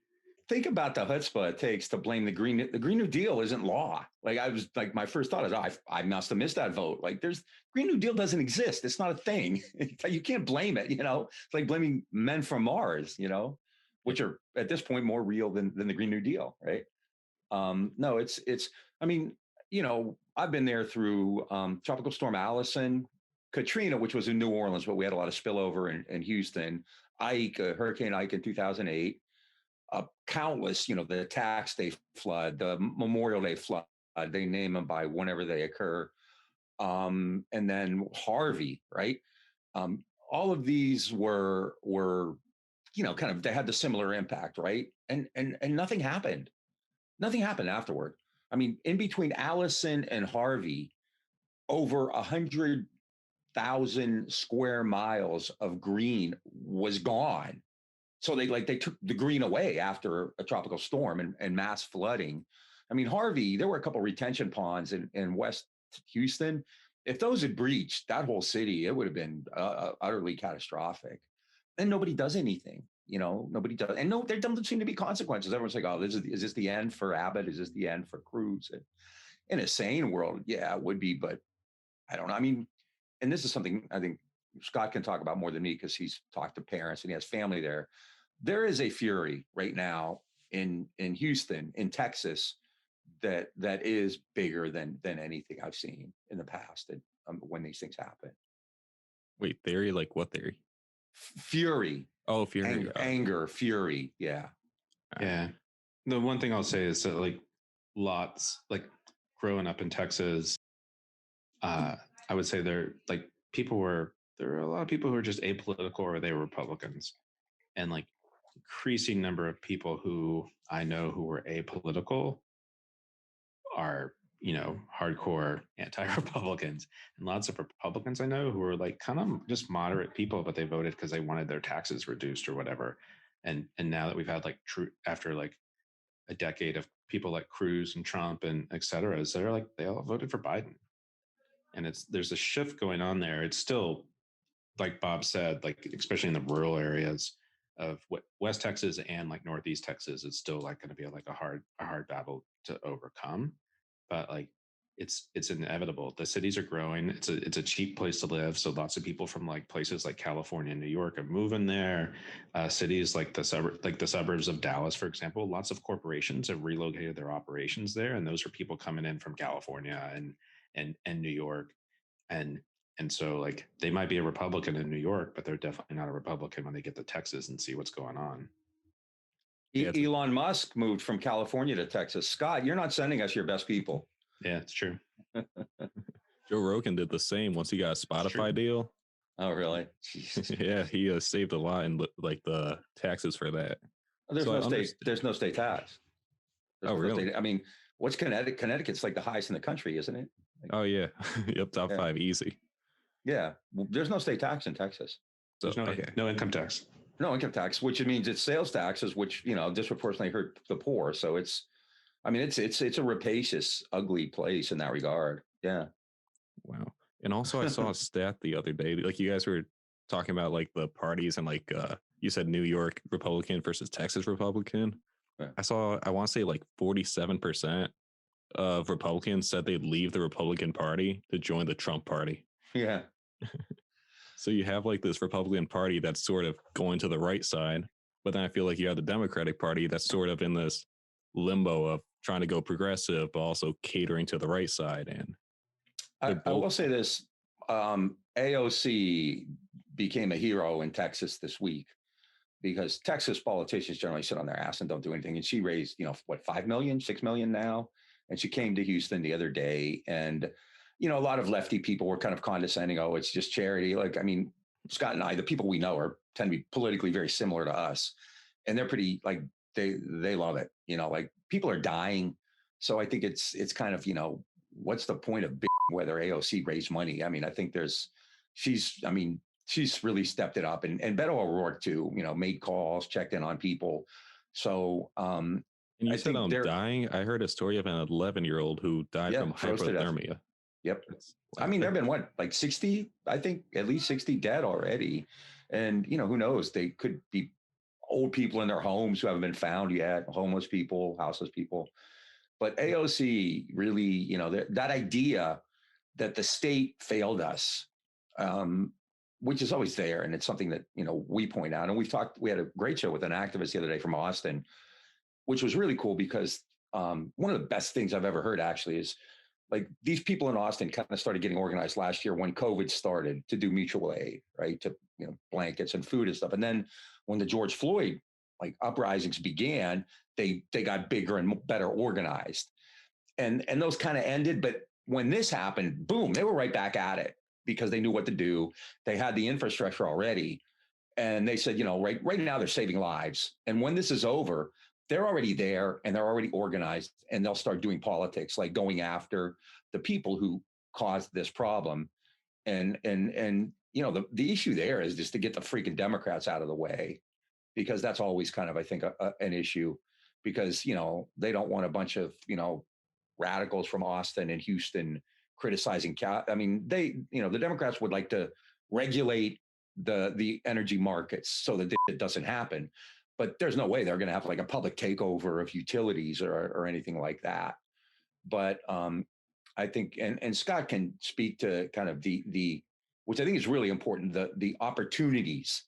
Think about the chutzpah it takes to blame the Green New Deal isn't law. Like I was like, my first thought is, I must have missed that vote. Like Green New Deal doesn't exist. It's not a thing. You can't blame it. It's like blaming men from Mars, which are at this point more real than the Green New Deal. Right. No, it's, I mean, I've been there through Tropical Storm Allison, Katrina, which was in New Orleans, but we had a lot of spillover in Houston, Hurricane Ike in 2008. Countless, the Tax Day flood, the Memorial Day flood, they name them by whenever they occur. And then Harvey, right? All of these were, kind of, they had the similar impact, right? And nothing happened. Nothing happened afterward. I mean, in between Allison and Harvey, over 100,000 square miles of green was gone. So they took the green away after a tropical storm and mass flooding. I mean, Harvey, there were a couple of retention ponds in West Houston. If those had breached that whole city, it would have been utterly catastrophic. And nobody does anything, nobody does. And no, there doesn't seem to be consequences. Everyone's like, oh, is this the end for Abbott? Is this the end for Cruz? In a sane world, yeah, it would be, but I don't know. I mean, and this is something I think Scott can talk about more than me because he's talked to parents and he has family there. There is a fury right now in Houston, in Texas, that is bigger than anything I've seen in the past. And when these things happen. Wait, theory? Like what theory? Fury. Oh, fury. Anger, fury. Yeah. Yeah. The one thing I'll say is that like growing up in Texas, I would say there were a lot of people who were just apolitical or they were Republicans, and like increasing number of people who I know who were apolitical are, hardcore anti-Republicans, and lots of Republicans I know who are like kind of just moderate people, but they voted because they wanted their taxes reduced or whatever. And now that we've had after like a decade of people like Cruz and Trump and et cetera, they all voted for Biden. And there's a shift going on there. It's still, like Bob said, like especially in the rural areas of West Texas and like Northeast Texas, it's still like going to be like a hard battle to overcome. But like it's inevitable. The cities are growing. It's a cheap place to live. So lots of people from like places like California and New York are moving there. Cities like the suburbs of Dallas, for example, lots of corporations have relocated their operations there, and those are people coming in from California and New York, and so like they might be a Republican in New York, but they're definitely not a Republican when they get to Texas and see what's going on. Elon Musk moved from California to Texas. Scott, you're not sending us your best people. Yeah, it's true. Joe Rogan did the same once he got a Spotify deal. Oh, really? Jesus. Yeah, he saved a lot in like the taxes for that. There's So no state. There's no state tax. Oh, really? I mean, what's Connecticut? Connecticut's like the highest in the country, isn't it? Like, Oh, yeah. Yep, top 5, easy. Yeah, there's no state tax in Texas. So, there's no income tax. No income tax, which means it's sales taxes, which disproportionately hurt the poor. So it's a rapacious, ugly place in that regard. Yeah. Wow. And also, I saw a stat the other day. Like you guys were talking about like the parties and like you said New York Republican versus Texas Republican. Yeah. I want to say like 47% of Republicans said they'd leave the Republican Party to join the Trump Party. Yeah. So you have like this Republican Party that's sort of going to the right side, but then I feel like you have the Democratic Party that's sort of in this limbo of trying to go progressive, but also catering to the right side. And I will say this, AOC became a hero in Texas this week because Texas politicians generally sit on their ass and don't do anything. And she raised, 5 million, 6 million now. And she came to Houston the other day, and a lot of lefty people were kind of condescending. Oh, it's just charity. Like, I mean, Scott and I, the people we know tend to be politically very similar to us. And they're pretty like, they love it. Like people are dying. So I think it's kind of, what's the point of whether AOC raised money? I mean, I think she's really stepped it up, and Beto O'Rourke too, made calls, checked in on people. So, and you said I'm dying. I heard a story of an 11-year-old who died from hypothermia. Yep. I mean, there've been like 60, I think at least 60 dead already. And, who knows? They could be old people in their homes who haven't been found yet, homeless people, houseless people. But AOC really, that idea that the state failed us, which is always there. And it's something that, we point out. And we had a great show with an activist the other day from Austin, which was really cool because one of the best things I've ever heard actually is like these people in Austin kind of started getting organized last year when COVID started to do mutual aid, right? To, blankets and food and stuff. And then when the George Floyd uprisings began, they got bigger and better organized. And those kind of ended. But when this happened, boom, they were right back at it because they knew what to do. They had the infrastructure already. And they said, right now they're saving lives. And when this is over, they're already there and they're already organized, and they'll start doing politics, like going after the people who caused this problem. And the issue there is just to get the freaking Democrats out of the way, because that's always kind of, I think, an issue, because, they don't want a bunch of, radicals from Austin and Houston criticizing. I mean, the Democrats would like to regulate the energy markets so that it doesn't happen. But there's no way they're going to have like a public takeover of utilities or anything like that. But I think, and Scott can speak to kind of the which I think is really important, the opportunities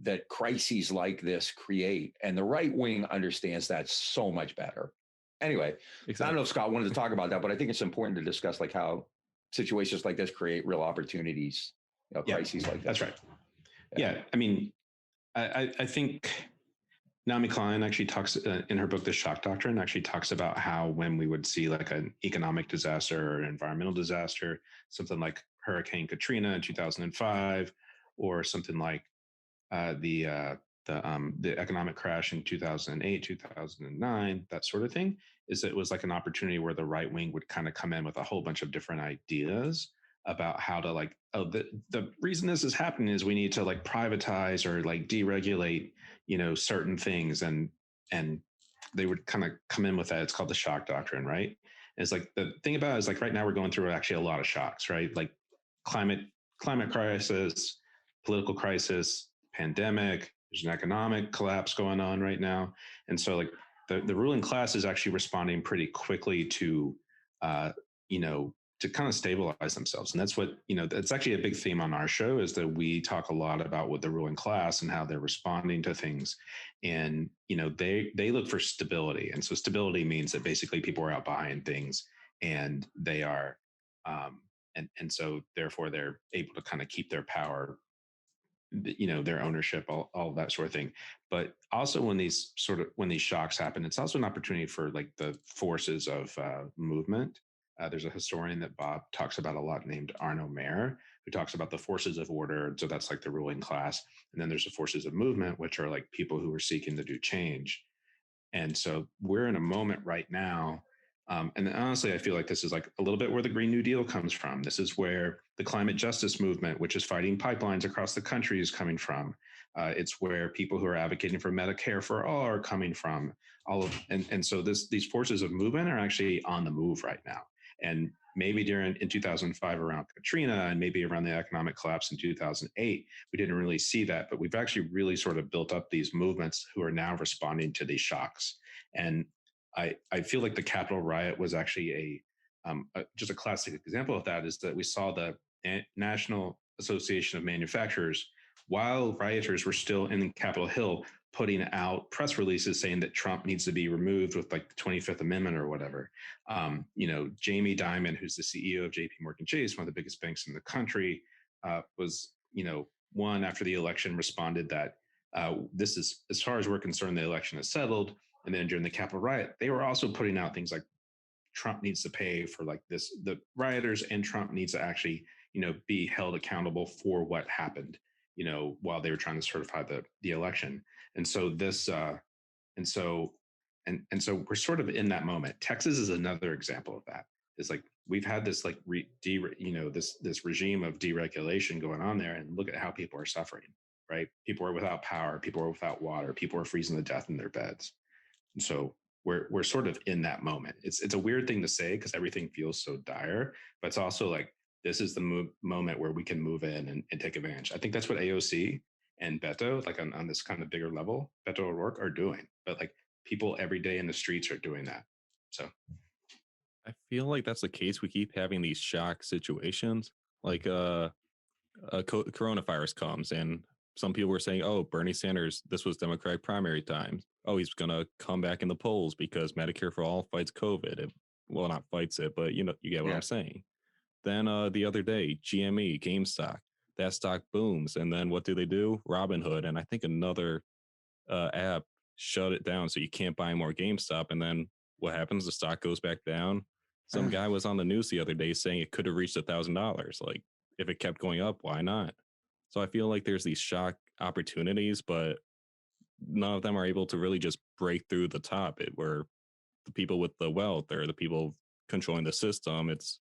that crises like this create. And the right wing understands that so much better. Anyway, exactly. I don't know if Scott wanted to talk about that, but I think it's important to discuss like how situations like this create real opportunities, crises like that. That's right. Yeah. I mean, I think Naomi Klein actually talks in her book, The Shock Doctrine, actually talks about how when we would see like an economic disaster or an environmental disaster, something like Hurricane Katrina in 2005, or something like the economic crash in 2008, 2009, that sort of thing, is it was like an opportunity where the right wing would kind of come in with a whole bunch of different ideas about how to like, the reason this is happening is we need to like privatize or like deregulate, certain things. And they would kind of come in with that. It's called the shock doctrine, right? And it's like, the thing about it is like right now we're going through actually a lot of shocks, right? Like climate crisis, political crisis, pandemic, there's an economic collapse going on right now. And so like the ruling class is actually responding pretty quickly to, to kind of stabilize themselves. And that's what, that's actually a big theme on our show, is that we talk a lot about what the ruling class and how they're responding to things. And, they look for stability. And so stability means that basically people are out buying things, and they are, and so therefore they're able to kind of keep their power, their ownership, all that sort of thing. But also when these shocks happen, it's also an opportunity for like the forces of movement. There's a historian that Bob talks about a lot named Arno Mayer, who talks about the forces of order. So that's like the ruling class. And then there's the forces of movement, which are like people who are seeking to do change. And so we're in a moment right now. And honestly, I feel like this is like a little bit where the Green New Deal comes from. This is where the climate justice movement, which is fighting pipelines across the country, is coming from. It's where people who are advocating for Medicare for all are coming from. And so these forces of movement are actually on the move right now. And maybe in 2005 around Katrina, and maybe around the economic collapse in 2008, we didn't really see that, but we've actually really sort of built up these movements who are now responding to these shocks. And I feel like the Capitol riot was actually just a classic example of that, is that we saw the National Association of Manufacturers, while rioters were still in Capitol Hill, putting out press releases saying that Trump needs to be removed with like the 25th Amendment or whatever. Jamie Dimon, who's the CEO of JP Morgan Chase, one of the biggest banks in the country, was, one after the election responded that this is, as far as we're concerned, the election is settled. And then during the Capitol riot, they were also putting out things like Trump needs to pay for like this, the rioters, and Trump needs to actually, be held accountable for what happened, while they were trying to certify the election. And so so we're sort of in that moment. Texas is another example of that. It's like we've had this like this regime of deregulation going on there, and look at how people are suffering. Right? People are without power. People are without water. People are freezing to death in their beds. And so we're sort of in that moment. It's a weird thing to say because everything feels so dire, but it's also like this is the moment where we can move in and take advantage. I think that's what AOC and Beto, like on this kind of bigger level, Beto O'Rourke, are doing. But like people every day in the streets are doing that. So I feel like that's the case. We keep having these shock situations, like coronavirus comes, and some people were saying, "Oh, Bernie Sanders, this was Democratic primary times. Oh, he's gonna come back in the polls because Medicare for All fights COVID. Well, not fights it, but you get what I'm saying." Then the other day, GME, GameStop, that stock booms, and then what do? Robinhood, and I think another app shut it down, so you can't buy more GameStop. And then what happens? The stock goes back down. Some guy was on the news the other day saying it could have reached $1,000. Like if it kept going up, why not? So I feel like there's these shock opportunities, but none of them are able to really just break through the top. Where the people with the wealth or the people controlling the system, it's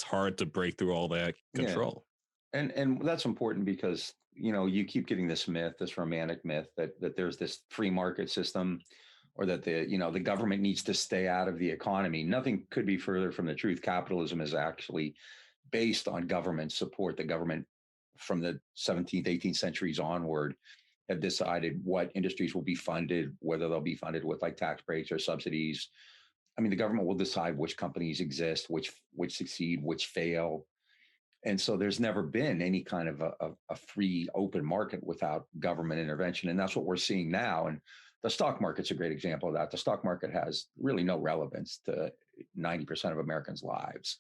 hard to break through all that control. Yeah. And that's important because, you keep getting this myth, this romantic myth that there's this free market system, or that the government needs to stay out of the economy. Nothing could be further from the truth. Capitalism is actually based on government support. The government from the 17th, 18th centuries onward have decided what industries will be funded, whether they'll be funded with like tax breaks or subsidies. I mean, the government will decide which companies exist, which succeed, which fail. And so there's never been any kind of a free open market without government intervention. And that's what we're seeing now. And the stock market's a great example of that. The stock market has really no relevance to 90% of Americans' lives,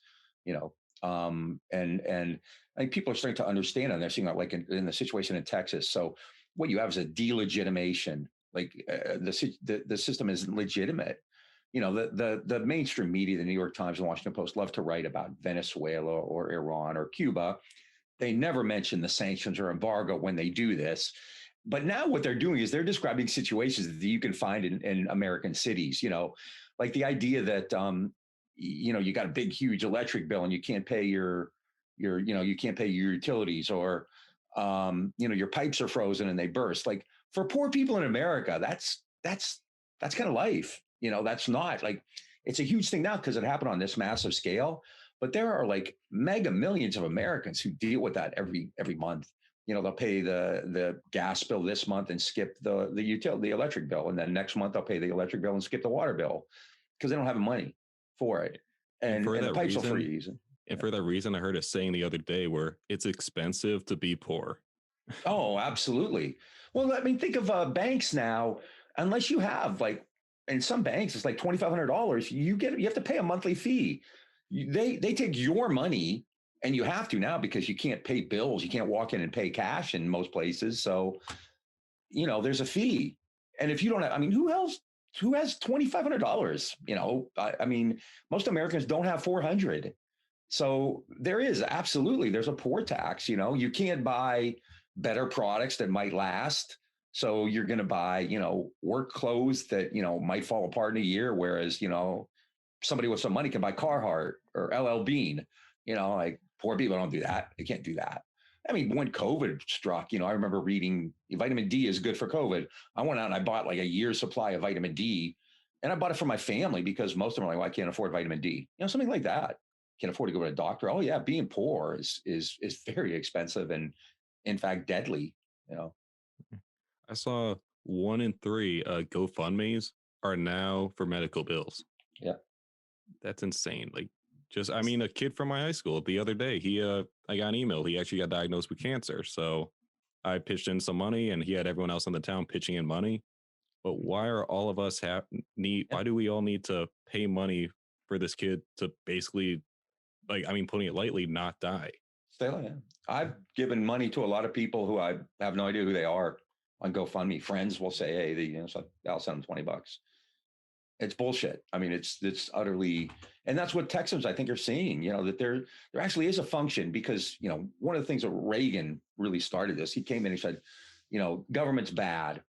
and I think people are starting to understand, and they're seeing that like in the situation in Texas. So what you have is a delegitimation, like the system isn't legitimate. The mainstream media, the New York Times and Washington Post, love to write about Venezuela or Iran or Cuba. They never mention the sanctions or embargo when they do this. But now what they're doing is they're describing situations that you can find in American cities, like the idea that, you got a big, huge electric bill and you can't pay your utilities, or, your pipes are frozen and they burst. Like for poor people in America, that's kind of life. That's not like, it's a huge thing now because it happened on this massive scale, but there are like mega millions of Americans who deal with that every month. They'll pay the gas bill this month and skip the electric bill. And then next month they'll pay the electric bill and skip the water bill because they don't have money for it. And the pipes will freeze. And for that reason, I heard a saying the other day where it's expensive to be poor. Oh, absolutely. Well, I mean, think of banks now, unless you have like, in some banks, it's like $2,500. You have to pay a monthly fee. They take your money, and you have to now because you can't pay bills. You can't walk in and pay cash in most places. So, there's a fee. And if you don't have, who has $2,500? I mean, most Americans don't have $400. So there is absolutely, there's a poor tax. You can't buy better products that might last. So you're going to buy, work clothes that, might fall apart in a year. Whereas, somebody with some money can buy Carhartt or LL Bean, like poor people don't do that. They can't do that. I mean, when COVID struck, I remember reading vitamin D is good for COVID. I went out and I bought like a year's supply of vitamin D, and I bought it for my family because most of them are like, well, I can't afford vitamin D, something like that. Can't afford to go to a doctor. Oh yeah. Being poor is very expensive and in fact, deadly, I saw 1 in 3 GoFundMe's are now for medical bills. Yeah. That's insane. Like, a kid from my high school the other day, I got an email. He actually got diagnosed with cancer. So I pitched in some money and he had everyone else in the town pitching in money. But why are all of us why do we all need to pay money for this kid to basically, putting it lightly, not die? Stay alive. I've given money to a lot of people who I have no idea who they are on GoFundMe. Friends will say, hey, so I'll send them $20. It's bullshit. I mean, it's utterly, and that's what Texans, I think, are seeing, that there actually is a function because, one of the things that Reagan really started this, he came in and said, government's bad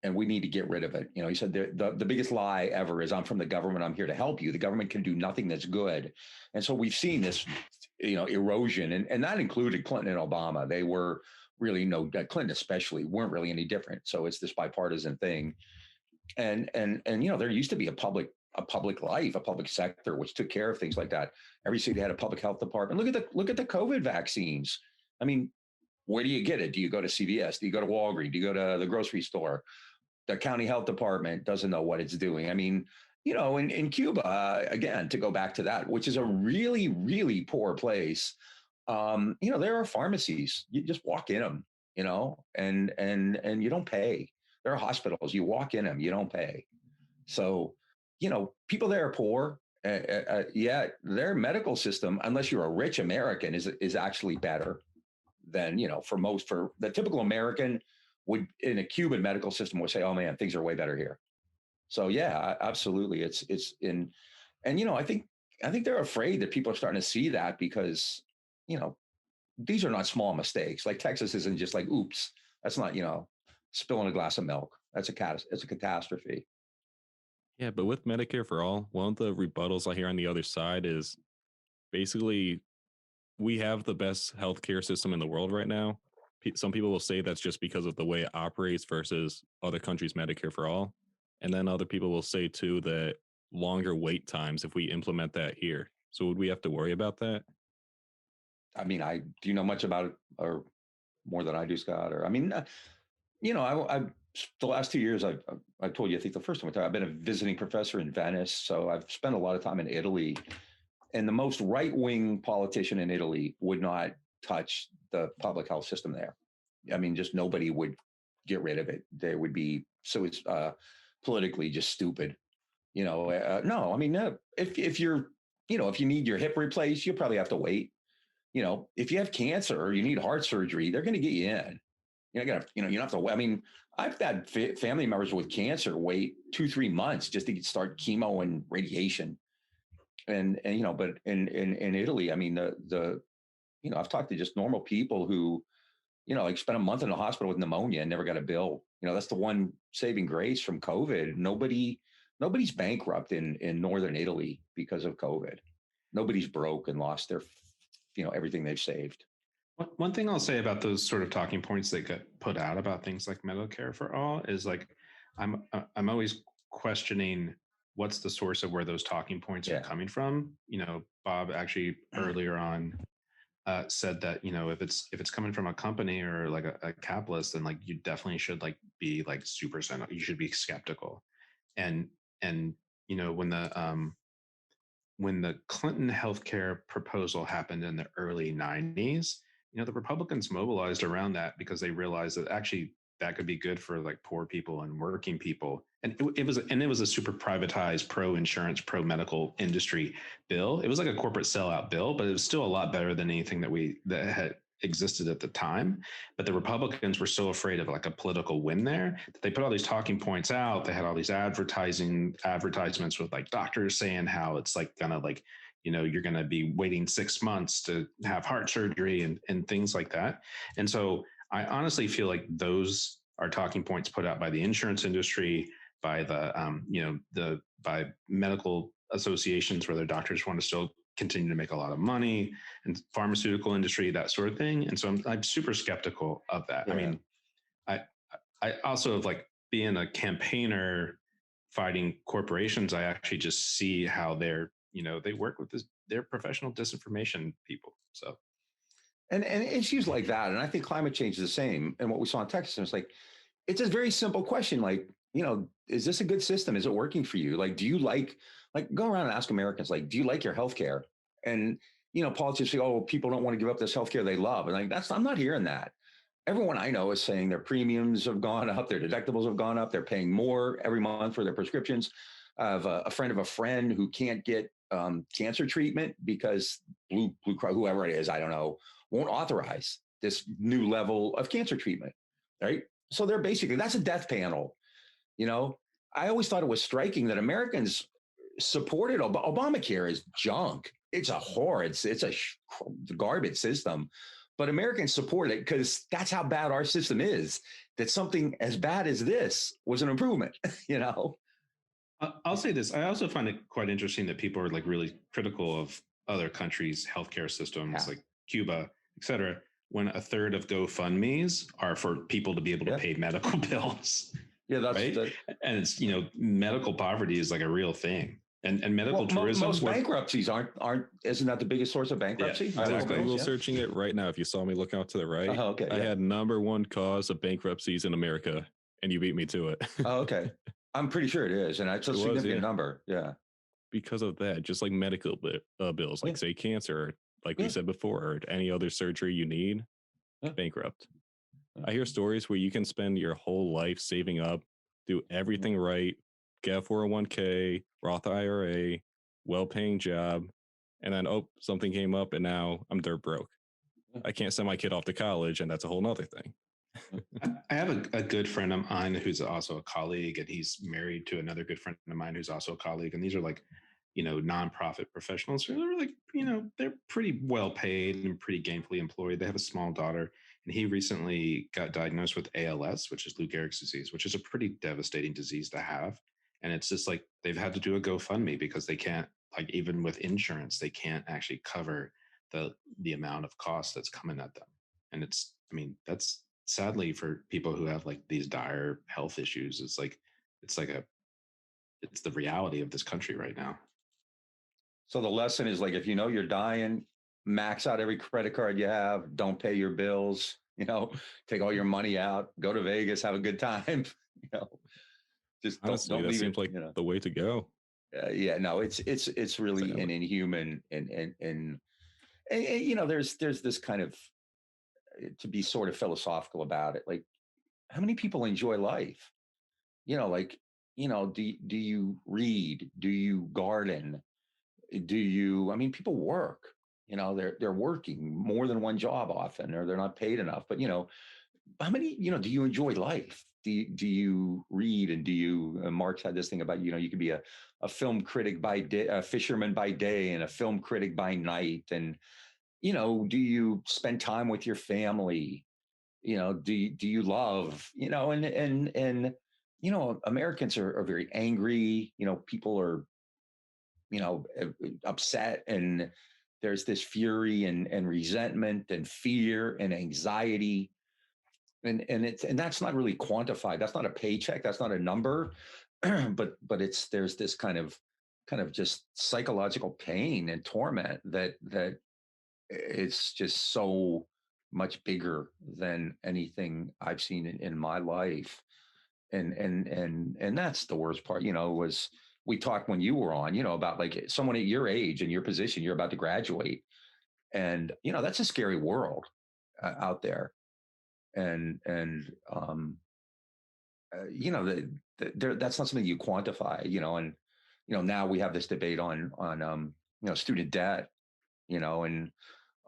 and we need to get rid of it. He said the biggest lie ever is I'm from the government. I'm here to help you. The government can do nothing that's good. And so we've seen this, erosion, and that included Clinton and Obama. They were really Clinton especially weren't really any different. So it's this bipartisan thing. And there used to be a public life, a public sector, which took care of things like that. Every city had a public health department. Look at the COVID vaccines. I mean, where do you get it? Do you go to CVS? Do you go to Walgreens? Do you go to the grocery store? The county health department doesn't know what it's doing. I mean, in Cuba, again, to go back to that, which is a really, really poor place. There are pharmacies. You just walk in them, and you don't pay. There are hospitals. You walk in them, you don't pay. So, people there are poor. Yet their medical system, unless you're a rich American, is actually better than, for the typical American would in a Cuban medical system would say, oh man, things are way better here. So yeah, absolutely. It's in, and, I think they're afraid that people are starting to see that because, these are not small mistakes. Like Texas isn't just like, oops, that's not, spilling a glass of milk. It's a catastrophe. Yeah, but with Medicare for all, one of the rebuttals I hear on the other side is basically we have the best healthcare system in the world right now. Some people will say that's just because of the way it operates versus other countries' Medicare for all. And then other people will say too that longer wait times if we implement that here. So would we have to worry about that? I mean, do you know much about it or more than I do, Scott? Or, I mean, I the last 2 years, I told you, I think the first time I've been a visiting professor in Venice. So I've spent a lot of time in Italy, and the most right-wing politician in Italy would not touch the public health system there. I mean, just nobody would get rid of it. They would be so it's politically just stupid. No, I mean, no, if you're, if you need your hip replaced, you'll probably have to wait. If you have cancer or you need heart surgery, they're going to get you in. You don't have to wait. I mean, I've had family members with cancer wait 2-3 months just to start chemo and radiation. And but in Italy, I mean, I've talked to just normal people who, like spent a month in the hospital with pneumonia and never got a bill. That's the one saving grace from COVID. Nobody's bankrupt in northern Italy because of COVID. Nobody's broke and lost their, everything they've saved. One thing I'll say about those sort of talking points that get put out about things like Medicare for all is like, I'm always questioning what's the source of where those talking points are coming from. Bob actually earlier on said that, if it's coming from a company or like a capitalist, then like you definitely should like be like super you should be skeptical. And when the Clinton healthcare proposal happened in the early 90s, the Republicans mobilized around that because they realized that actually that could be good for like poor people and working people. And it was a super privatized, pro-insurance, pro-medical industry bill. It was like a corporate sellout bill, but it was still a lot better than anything that existed at the time, but the Republicans were so afraid of like a political win there that they put all these talking points out. They had all these advertisements with like doctors saying how it's like gonna like, you're gonna be waiting 6 months to have heart surgery and things like that. And so I honestly feel like those are talking points put out by the insurance industry, by the by medical associations where their doctors want to still continue to make a lot of money, and pharmaceutical industry, that sort of thing. And so I'm super skeptical of that. Yeah. I mean, I also have like being a campaigner fighting corporations, I actually just see how they're, they work with they're professional disinformation people. So. And issues like that. And I think climate change is the same. And what we saw in Texas, it's like, it's a very simple question. Like, is this a good system? Is it working for you? Like, do you like go around and ask Americans, like, do you like your healthcare? And, politicians say, oh, people don't want to give up this healthcare they love. And like, I'm not hearing that. Everyone I know is saying their premiums have gone up, their deductibles have gone up, they're paying more every month for their prescriptions. I have a friend of a friend who can't get cancer treatment because Blue Cross, whoever it is, I don't know, won't authorize this new level of cancer treatment, right? So they're basically, that's a death panel. I always thought it was striking that Americans supported Obamacare is junk. It's a horror. It's a garbage system. But Americans support it because that's how bad our system is, that something as bad as this was an improvement, I'll say this. I also find it quite interesting that people are like really critical of other countries' healthcare systems, like Cuba, et cetera, when a third of GoFundMes are for people to be able to pay medical bills. Yeah, that's right. And it's, medical poverty is like a real thing. And medical tourism. Most bankruptcies aren't. Isn't that the biggest source of bankruptcy? Yeah, I was Google searching it right now. If you saw me look out to the right, I had number one cause of bankruptcies in America, and you beat me to it. Oh, okay. I'm pretty sure it is, and it's a significant number. Yeah. Because of that, just like medical bills, like say cancer, like we said before, or any other surgery you need, bankrupt. I hear stories where you can spend your whole life saving up, do everything right, get a 401k, Roth IRA, well-paying job, and then, something came up and now I'm dirt broke. I can't send my kid off to college, and that's a whole nother thing. I have a good friend of mine who's also a colleague, and he's married to another good friend of mine who's also a colleague. And these are like, nonprofit professionals who are like, they're pretty well paid and pretty gainfully employed. They have a small daughter, and he recently got diagnosed with ALS, which is Lou Gehrig's disease, which is a pretty devastating disease to have. And it's just like they've had to do a GoFundMe because they can't, like, even with insurance, they can't actually cover the amount of cost that's coming at them. And that's sadly for people who have like these dire health issues. It's the reality of this country right now. So the lesson is like, if you're dying, max out every credit card you have, don't pay your bills, take all your money out, go to Vegas, have a good time, just honestly, don't that seems like the way to go. No, it's really an inhuman and there's this kind of, to be sort of philosophical about it, like, how many people enjoy life? Do you read? Do you garden? People work, they're working more than one job often, or they're not paid enough. But, how many, do you enjoy life? Do you read? And do you, Marx had this thing about, you could be a film critic by day, a fisherman by day, and a film critic by night. And, do you spend time with your family? Do you love, and Americans are very angry. People are, upset, and there's this fury and resentment and fear and anxiety. And that's not really quantified. That's not a paycheck. That's not a number, but there's this kind of just psychological pain and torment that it's just so much bigger than anything I've seen in my life. And that's the worst part, was we talked when you were on, about like someone at your age and your position, you're about to graduate. And, that's a scary world out there. And that's not something you quantify, and, now we have this debate on student debt, and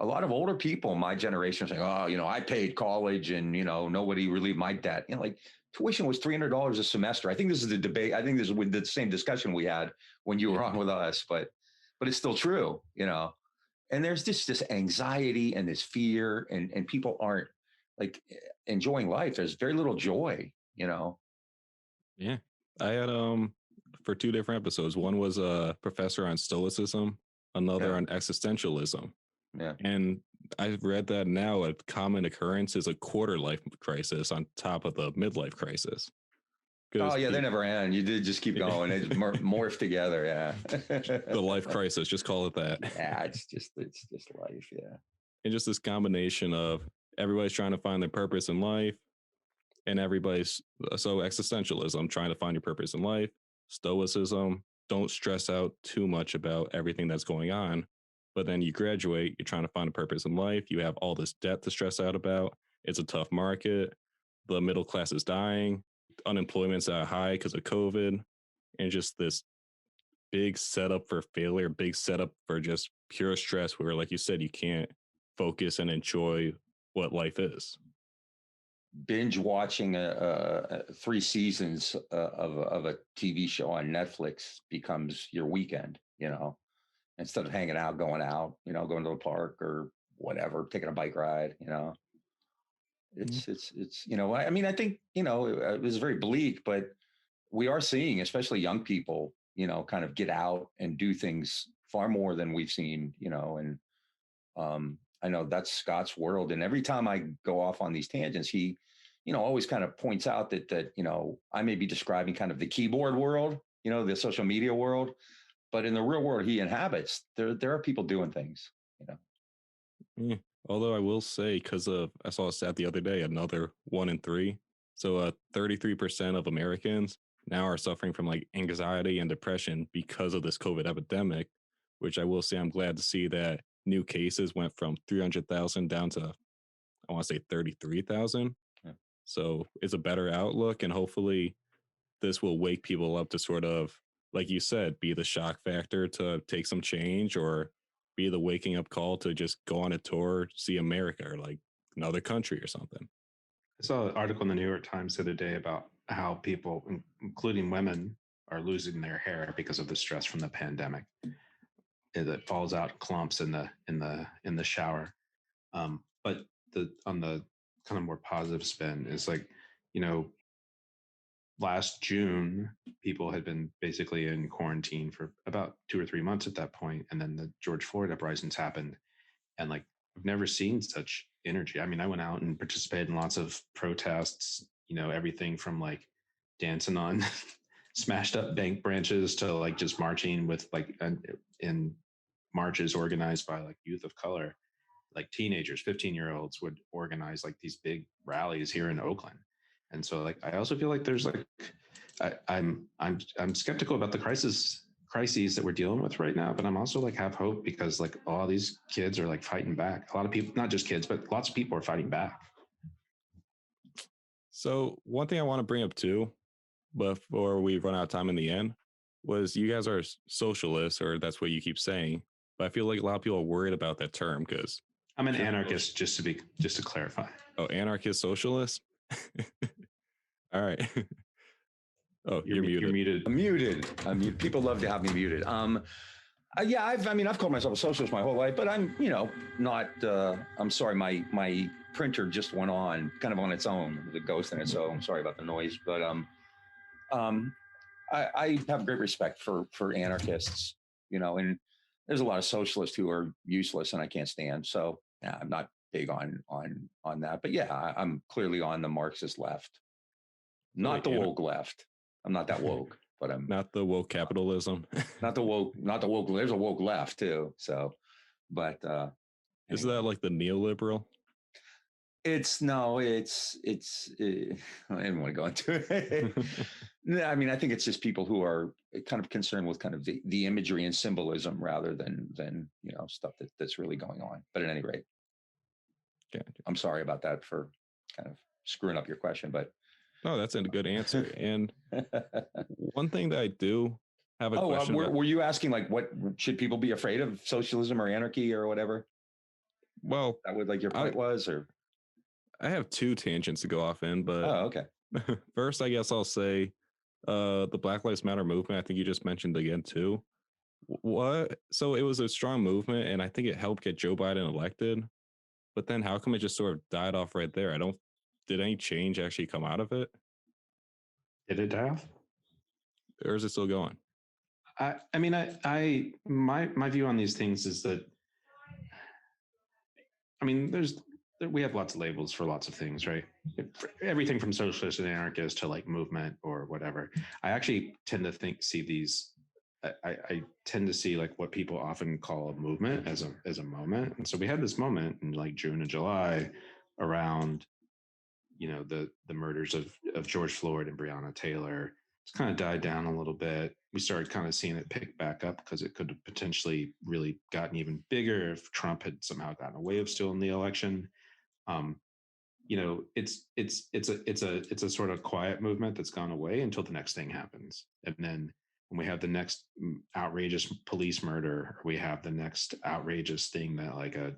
a lot of older people, my generation, saying, "Oh, I paid college, and nobody relieved my debt." Like tuition was $300 a semester. I think this is the debate. I think this is the same discussion we had when you were on with us, but it's still true, And there's this anxiety and this fear, and people aren't like enjoying life. There's very little joy, Yeah, I had for 2 different episodes. One was a professor on Stoicism, another on existentialism. Yeah. And I've read that now a common occurrence is a quarter life crisis on top of the midlife crisis. Oh yeah, they never end. You did just keep going. They just morph together. Yeah. The life crisis, just call it that. Yeah, it's just life. Yeah. And just this combination of everybody's trying to find their purpose in life, and everybody's so existentialism, trying to find your purpose in life, stoicism, don't stress out too much about everything that's going on. But then you graduate, you're trying to find a purpose in life. You have all this debt to stress out about. It's a tough market. The middle class is dying. Unemployment's at a high because of COVID. And just this big setup for failure, big setup for just pure stress where, like you said, you can't focus and enjoy what life is. Binge watching 3 seasons of a TV show on Netflix becomes your weekend, instead of hanging out, going to the park or whatever, taking a bike ride, it's I mean, I think, it was very bleak, but we are seeing, especially young people, kind of get out and do things far more than we've seen, and I know that's Scott's world. And every time I go off on these tangents, he, always kind of points out that, I may be describing kind of the keyboard world, the social media world, but in the real world he inhabits, there are people doing things, Yeah. Although I will say, because I saw a stat the other day, another 1 in 3. So 33% of Americans now are suffering from like anxiety and depression because of this COVID epidemic, which I will say I'm glad to see that new cases went from 300,000 down to, I want to say 33,000. Yeah. So it's a better outlook, and hopefully this will wake people up to sort of, like you said, be the shock factor to take some change, or be the waking up call to just go on a tour, see America or like another country or something. I saw an article in the New York Times the other day about how people, including women, are losing their hair because of the stress from the pandemic. That falls out clumps in the shower. But on the kind of more positive spin is like, last June, people had been basically in quarantine for about 2 or 3 months at that point, and then the George Floyd uprisings happened, and like I've never seen such energy. I mean, I went out and participated in lots of protests. Everything from like dancing on smashed up bank branches to like just marching with like in marches organized by like youth of color, like teenagers, 15-year-olds would organize like these big rallies here in Oakland. And so like, I also feel like there's like, I'm skeptical about the crises that we're dealing with right now, but I'm also like have hope because like all these kids are like fighting back. A lot of people, not just kids, but lots of people are fighting back. So one thing I want to bring up too, before we run out of time in the end, was you guys are socialists, or that's what you keep saying. But I feel like a lot of people are worried about that term because I'm an anarchist, just to clarify. Oh, anarchist socialist? All right. Oh, you're muted. You're muted. I'm muted. People love to have me muted. Yeah, I've called myself a socialist my whole life, but I'm, not. I'm sorry, my printer just went on, kind of on its own, the ghost in it. So I'm sorry about the noise, but I have great respect for anarchists, and there's a lot of socialists who are useless and I can't stand. So yeah, I'm not big on that, but yeah, I'm clearly on the Marxist left, not the woke left. I'm not that woke, but I'm not the woke capitalism. not the woke. There's a woke left too. So, but is that like the neoliberal? It's I didn't want to go into it. I mean, I think it's just people who are kind of concerned with kind of the imagery and symbolism rather than stuff that's really going on. But at any rate, I'm sorry about that for kind of screwing up your question, but no, that's a good answer. And one thing that I do have a question. Were you asking like what should people be afraid of, socialism or anarchy or whatever? Well, that what like your point was, or I have two tangents to go off in, but okay. First, I guess I'll say the Black Lives Matter movement. I think you just mentioned again too. What? So it was a strong movement, and I think it helped get Joe Biden elected. But then, how come it just sort of died off right there? Did any change actually come out of it? Did it die off? Or is it still going? My view on these things is that, we have lots of labels for lots of things, right? Everything from socialist and anarchist to like movement or whatever. I actually tend to see these. I tend to see like what people often call a movement as a moment. And so we had this moment in like June and July around, the murders of George Floyd and Breonna Taylor. It's kind of died down a little bit. We started kind of seeing it pick back up because it could have potentially really gotten even bigger if Trump had somehow gotten away with stealing the election. It's a sort of quiet movement that's gone away until the next thing happens. And then when we have the next outrageous police murder, or we have the next outrageous thing that like a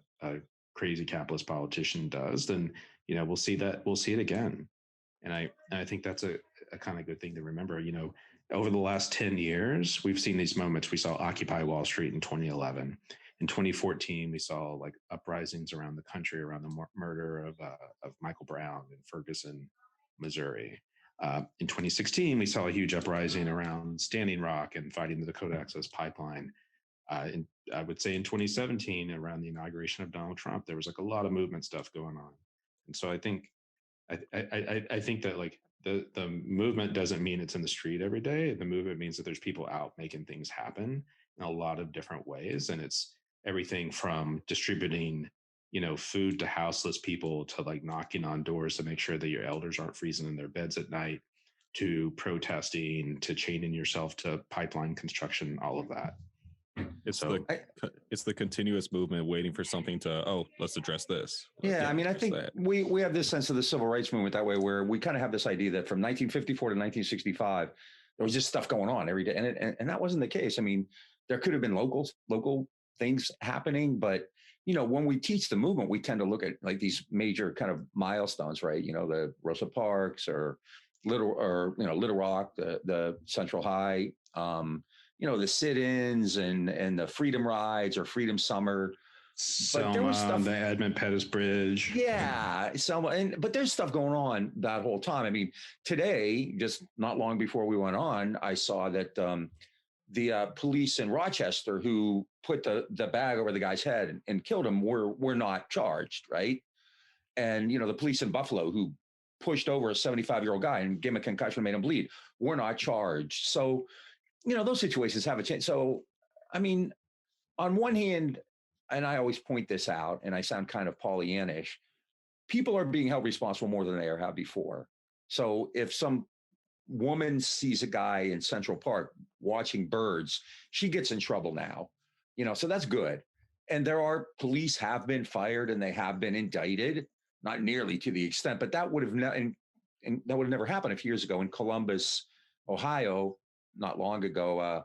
crazy capitalist politician does, then, we'll see it again. And I think that's a kind of good thing to remember. Over the last 10 years, we've seen these moments. We saw Occupy Wall Street in 2011. In 2014, we saw like uprisings around the country around the murder of Michael Brown in Ferguson, Missouri. In 2016, we saw a huge uprising around Standing Rock and fighting the Dakota Access Pipeline. I would say in 2017, around the inauguration of Donald Trump, there was like a lot of movement stuff going on. And so I think that like the movement doesn't mean it's in the street every day. The movement means that there's people out making things happen in a lot of different ways. And it's everything from distributing, food to houseless people, to like knocking on doors to make sure that your elders aren't freezing in their beds at night, to protesting, to chaining yourself to pipeline construction, all of that. It's the continuous movement waiting for something to, let's address this. Yeah, I think we have this sense of the civil rights movement that way, where we kind of have this idea that from 1954 to 1965, there was just stuff going on every day. And that wasn't the case. There could have been local things happening, but when we teach the movement, we tend to look at like these major kind of milestones, right? The Rosa Parks or Little Rock, the Central High, the sit-ins and the Freedom Rides or Freedom Summer. Selma, but there was stuff, the Edmund Pettus Bridge. Yeah, Selma, but there's stuff going on that whole time. Today, just not long before we went on, I saw that the police in Rochester who put the bag over the guy's head and killed him were not charged, right? And the police in Buffalo who pushed over a 75-year-old guy and gave him a concussion, made him bleed, were not charged. So, those situations have a chance. So, on one hand, and I always point this out, and I sound kind of Pollyannish, people are being held responsible more than they ever have before. So if some woman sees a guy in Central Park watching birds, she gets in trouble now, so that's good. And police have been fired and they have been indicted, not nearly to the extent, but that would have never happened a few years ago in Columbus, Ohio, not long ago.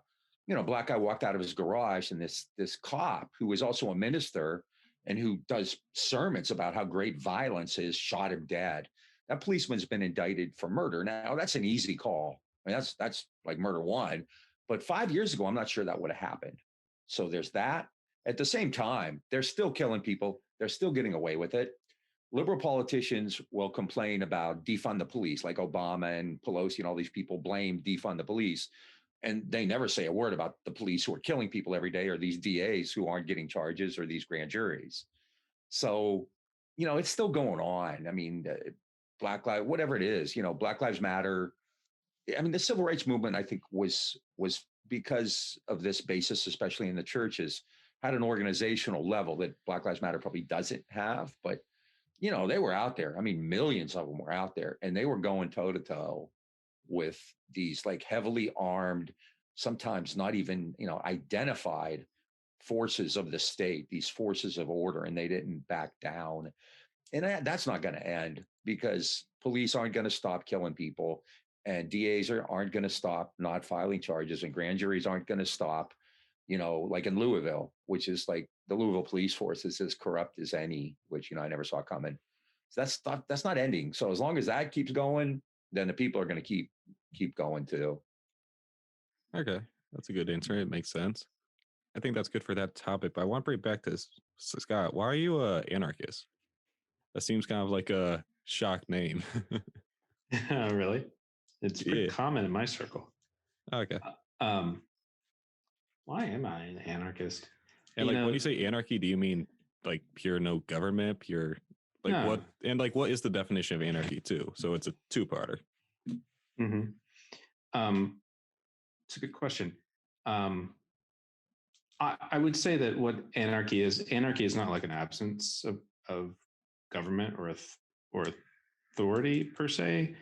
Black guy walked out of his garage and this cop who was also a minister and who does sermons about how great violence is, shot him dead. That policeman's been indicted for murder. Now that's an easy call. That's like murder one, but 5 years ago, I'm not sure that would have happened. So there's that. At the same time, they're still killing people. They're still getting away with it. Liberal politicians will complain about defund the police, like Obama and Pelosi and all these people blame defund the police. And they never say a word about the police who are killing people every day, or these DAs who aren't getting charges, or these grand juries. So, it's still going on. Black Lives, whatever it is, Black Lives Matter. The civil rights movement, I think, was because of this basis, especially in the churches, had an organizational level that Black Lives Matter probably doesn't have. But, they were out there. Millions of them were out there, and they were going toe to toe with these like heavily armed, sometimes not even, identified forces of the state, these forces of order, and they didn't back down. And that's not going to end, because police aren't going to stop killing people, and DAs aren't going to stop not filing charges, and grand juries aren't going to stop, like in Louisville, which is like the Louisville police force is as corrupt as any, which, I never saw coming. So that's not ending. So as long as that keeps going, then the people are going to keep going too. Okay, that's a good answer. It makes sense. I think that's good for that topic. But I want to bring it back to Scott. Why are you a anarchist? That seems kind of like a shock name. Really? It's pretty common in my circle. Okay. Why am I an anarchist? And when you say anarchy, do you mean like pure no government, pure like No. what? And like what is the definition of anarchy too? So it's a two-parter. Mm-hmm. It's a good question. I would say that what anarchy is not like an absence of government or authority per se,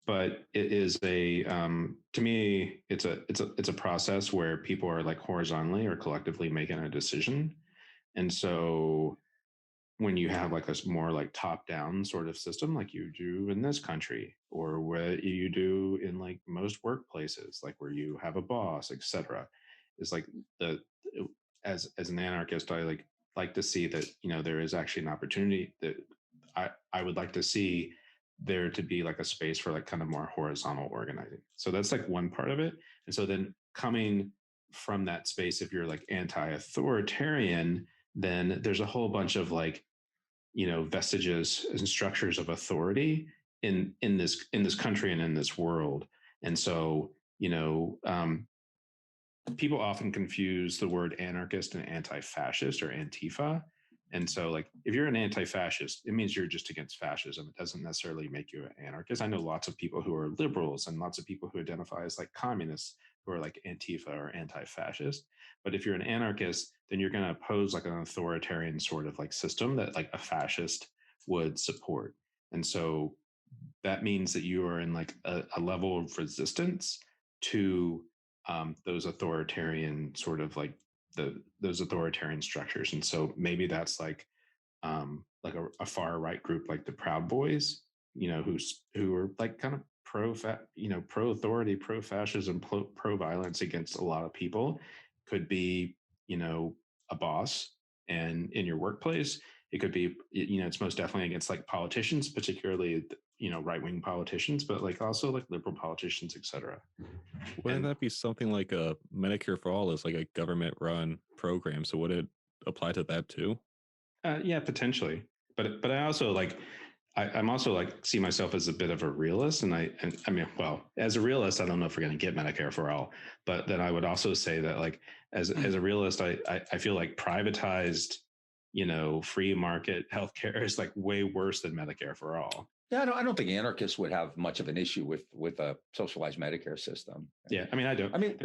but it is to me, it's a process where people are like horizontally or collectively making a decision. And so when you have like a more like top down sort of system, like you do in this country, or what you do in like most workplaces, like where you have a boss, etc., is like as an anarchist, I like to see that, there is actually an opportunity that I would like to see there to be like a space for like kind of more horizontal organizing. So that's like one part of it. And so then coming from that space, if you're like anti-authoritarian, then there's a whole bunch of like, vestiges and structures of authority in this country and in this world. And so, people often confuse the word anarchist and anti-fascist or Antifa. And so like, if you're an anti-fascist, it means you're just against fascism. It doesn't necessarily make you an anarchist. I know lots of people who are liberals and lots of people who identify as like communists who are like Antifa or anti-fascist. But if you're an anarchist, then you're going to oppose like an authoritarian sort of like system that like a fascist would support. And so that means that you are in like a level of resistance to those authoritarian sort of like those authoritarian structures. And so maybe that's like a far right group like the Proud Boys, who are like kind of pro authority, pro fascism, pro violence against a lot of people. Could be, a boss, and in your workplace, it could be, it's most definitely against like politicians, particularly, right wing politicians, but like also like liberal politicians, etc. Wouldn't that be something like a Medicare for All is like a government run program? So would it apply to that too? Yeah, potentially. But I also like, I'm also like see myself as a bit of a realist, and I mean, well, as a realist, I don't know if we're going to get Medicare for All, but then I would also say that like as a realist, I feel like privatized, free market healthcare is like way worse than Medicare for All. Yeah, I don't think anarchists would have much of an issue with a socialized Medicare system. Yeah, I mean, I don't. I mean,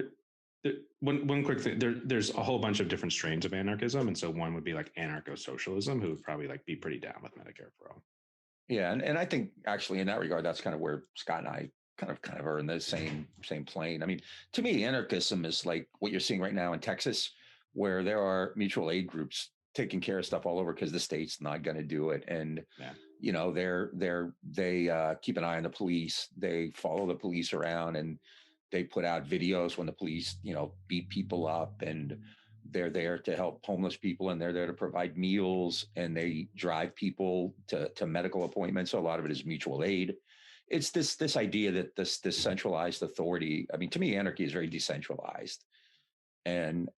one quick thing, there's a whole bunch of different strains of anarchism, and so one would be like anarcho-socialism, who would probably like be pretty down with Medicare for All. Yeah, and I think actually in that regard, that's kind of where Scott and I kind of are in the same plane. I mean, to me, anarchism is like what you're seeing right now in Texas, where there are mutual aid groups taking care of stuff all over because the state's not going to do it, and they keep an eye on the police. They follow the police around, and they put out videos when the police beat people up, and they're there to help homeless people, and they're there to provide meals, and they drive people to medical appointments. So a lot of it is mutual aid. It's this idea that this centralized authority. I mean, to me, anarchy is very decentralized, and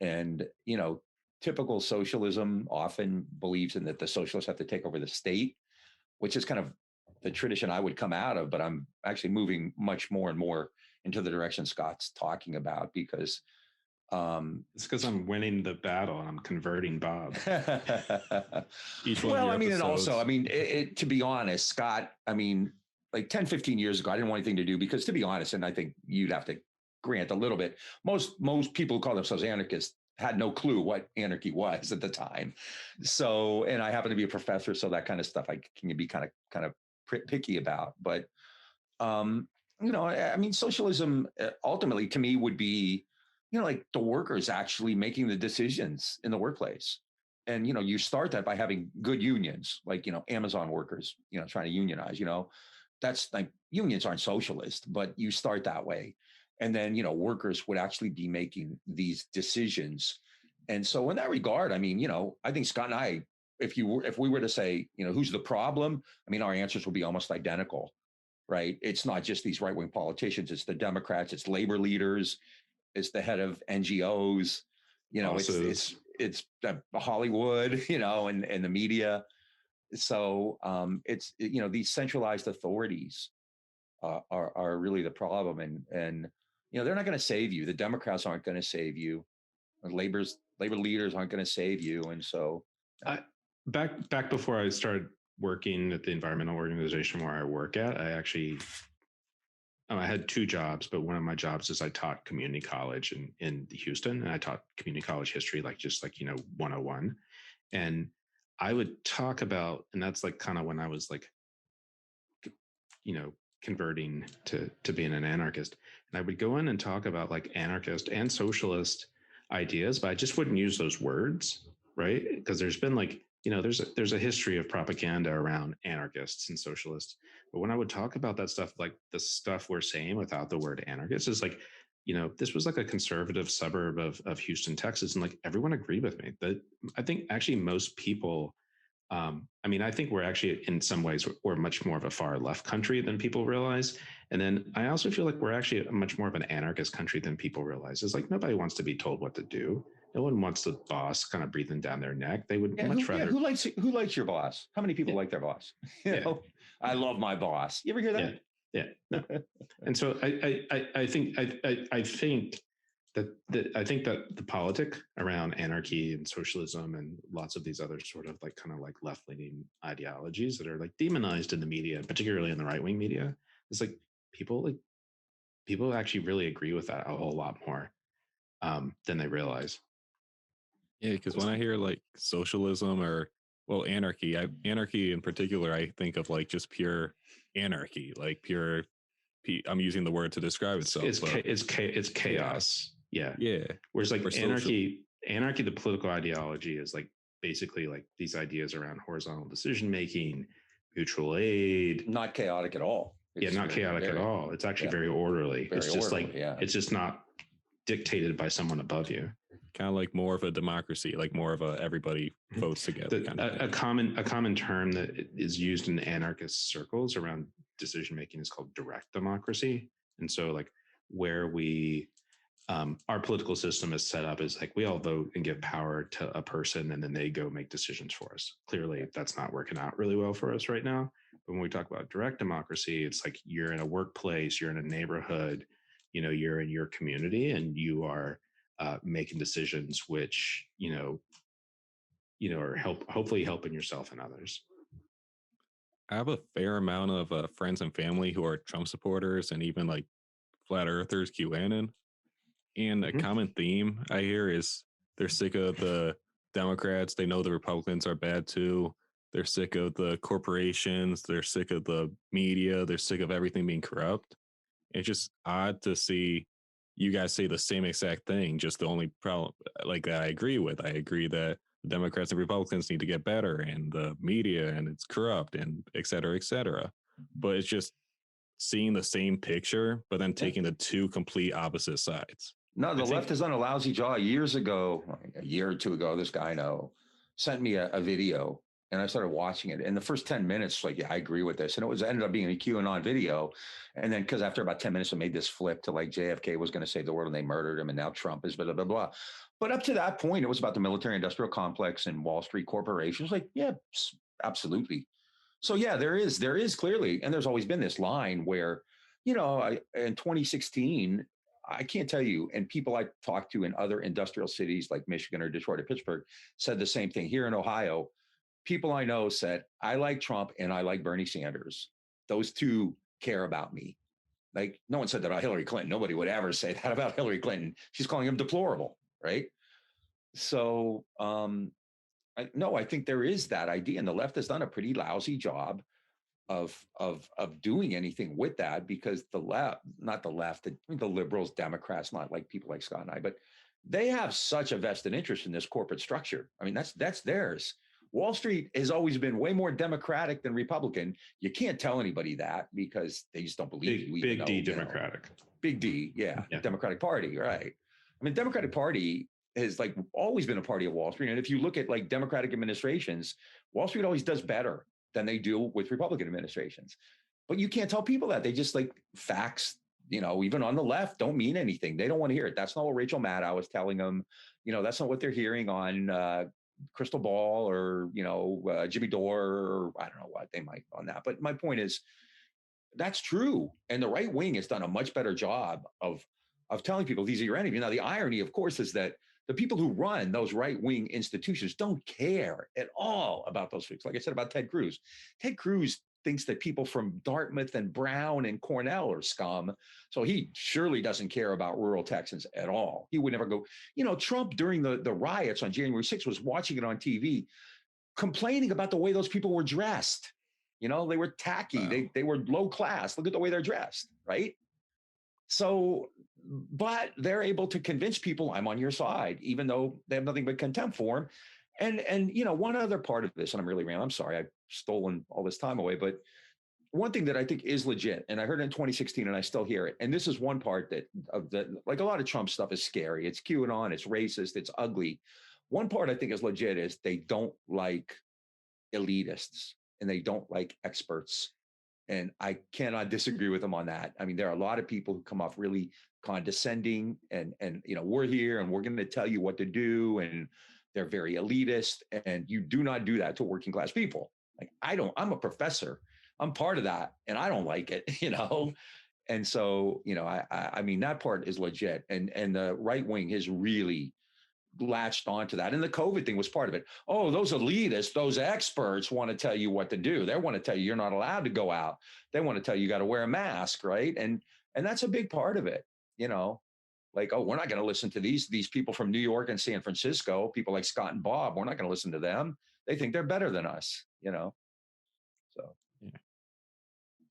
typical socialism often believes in that the socialists have to take over the state, which is kind of the tradition I would come out of. But I'm actually moving much more and more into the direction Scott's talking about, because it's because I'm winning the battle and I'm converting Bob. Well, I mean, and also, I mean, to be honest, Scott, I mean, like 10, 15 years ago, I didn't want anything to do, because to be honest, and I think you'd have to grant a little bit, most people who call themselves anarchists had no clue what anarchy was at the time. So, and I happen to be a professor, so that kind of stuff I can be kind of picky about. But, I mean, socialism ultimately to me would be, like the workers actually making the decisions in the workplace. And, you start that by having good unions, like, Amazon workers, trying to unionize, that's like, unions aren't socialist, but you start that way. And then, workers would actually be making these decisions And so in that regard, I mean, I think Scott and I, if we were to say, who's the problem? I mean, our answers would be almost identical, right? It's not just these right-wing politicians, it's the Democrats, it's labor leaders, it's the head of NGOs, it's Hollywood, and the media. So it's, these centralized authorities are really the problem. And they're not going to save you. The Democrats aren't going to save you. Labor leaders aren't going to save you. And so back before I started working at the environmental organization where I work at, I had two jobs, but one of my jobs is I taught community college in Houston, and I taught community college history, like 101. And I would talk about, and that's like kind of when I was like, converting to being an anarchist. And I would go in and talk about like anarchist and socialist ideas, but I just wouldn't use those words, right? Because there's been like, there's a history of propaganda around anarchists and socialists. But when I would talk about that stuff, like the stuff we're saying without the word anarchist is like, this was like a conservative suburb of Houston, Texas. And like everyone agreed with me. But I think actually most people, I think we're actually in some ways, we're much more of a far left country than people realize. And then I also feel like we're actually much more of an anarchist country than people realize. It's like nobody wants to be told what to do. No one wants the boss kind of breathing down their neck. They would much rather. Who likes your boss? How many people like their boss? I love my boss. You ever hear that? Yeah. No. And so I think that the politic around anarchy and socialism and lots of these other sort of like kind of like left-leaning ideologies that are like demonized in the media, particularly in the right-wing media, it's like people actually really agree with that a whole lot more than they realize. Yeah, because when I hear like socialism or anarchy in particular, I think of like just pure anarchy, like pure. I'm using the word to describe itself. It's chaos. Yeah. Whereas like anarchy, the political ideology is like basically like these ideas around horizontal decision making, mutual aid. Not chaotic at all. Not chaotic at all. It's actually very orderly. It's just it's just not dictated by someone above you. Kind of like more of a democracy, like more of a everybody votes together. A common term that is used in anarchist circles around decision making is called direct democracy. And so like where we our political system is set up is like we all vote and give power to a person and then they go make decisions for us. Clearly that's not working out really well for us right now. But when we talk about direct democracy, it's like you're in a workplace, you're in a neighborhood, you're in your community and you are making decisions which, are hopefully helping yourself and others. I have a fair amount of friends and family who are Trump supporters and even like flat earthers, QAnon. And a common theme I hear is they're sick of the Democrats. They know the Republicans are bad too. They're sick of the corporations. They're sick of the media. They're sick of everything being corrupt. It's just odd to see you guys say the same exact thing. Just the only problem like that I agree with. I agree that the Democrats and Republicans need to get better and the media and it's corrupt and et cetera, et cetera. But it's just seeing the same picture, but then taking the two complete opposite sides. No, the left has done a lousy job. Years ago, a year or two ago, this guy I know sent me a video and I started watching it. And the first 10 minutes, like, yeah, I agree with this. And it ended up being a QAnon video. And then because after about 10 minutes, it made this flip to like JFK was going to save the world and they murdered him. And now Trump is blah, blah, blah. But up to that point, it was about the military industrial complex and Wall Street corporations. Like, yeah, absolutely. So, yeah, there is clearly, and there's always been this line where, in 2016, I can't tell you, and people I talked to in other industrial cities like Michigan or Detroit or Pittsburgh said the same thing. Here in Ohio, people I know said, I like Trump and I like Bernie Sanders. Those two care about me. Like no one said that about Hillary Clinton. Nobody would ever say that about Hillary Clinton. She's calling him deplorable, right? So, I think there is that idea, and the left has done a pretty lousy job of doing anything with that because the liberals, Democrats, not like people like Scott and I, but they have such a vested interest in this corporate structure. I mean, that's theirs. Wall Street has always been way more Democratic than Republican. You can't tell anybody that because they just don't believe you. Big D Democratic. Big D, yeah, Democratic Party, right? I mean, Democratic Party has like always been a party of Wall Street. And if you look at like Democratic administrations, Wall Street always does better than they do with Republican administrations. But you can't tell people that. They just like facts, even on the left don't mean anything. They don't want to hear it. That's not what Rachel Maddow was telling them. That's not what they're hearing on Crystal Ball or, Jimmy Dore, or I don't know what they might on that. But my point is, that's true. And the right wing has done a much better job of telling people these are your enemies. Now, the irony, of course, is that the people who run those right wing institutions don't care at all about those things. Like I said about Ted Cruz. Ted Cruz thinks that people from Dartmouth and Brown and Cornell are scum. So he surely doesn't care about rural Texans at all. He would never go. Trump during the riots on January 6th was watching it on TV, complaining about the way those people were dressed. They were tacky. Wow. They were low class. Look at the way they're dressed, right? So, but they're able to convince people I'm on your side, even though they have nothing but contempt for him. And one other part of this, and I'm really rambling. I'm sorry, I've stolen all this time away, but one thing that I think is legit, and I heard it in 2016, and I still hear it. And this is one part that like a lot of Trump stuff is scary. It's QAnon, it's racist, it's ugly. One part I think is legit is they don't like elitists and they don't like experts. And I cannot disagree with them on that. I mean, there are a lot of people who come off really condescending and we're here and we're going to tell you what to do. And they're very elitist, and you do not do that to working class people. Like I'm a professor. I'm part of that, and I don't like it, And so, I mean, that part is legit. And the right wing has really latched onto that. And the COVID thing was part of it. Oh, those elitists, those experts want to tell you what to do. They want to tell you you're not allowed to go out. They want to tell you got to wear a mask, right? And that's a big part of it, Like, oh, we're not going to listen to these people from New York and San Francisco, people like Scott and Bob. We're not going to listen to them. They think they're better than us, So, yeah.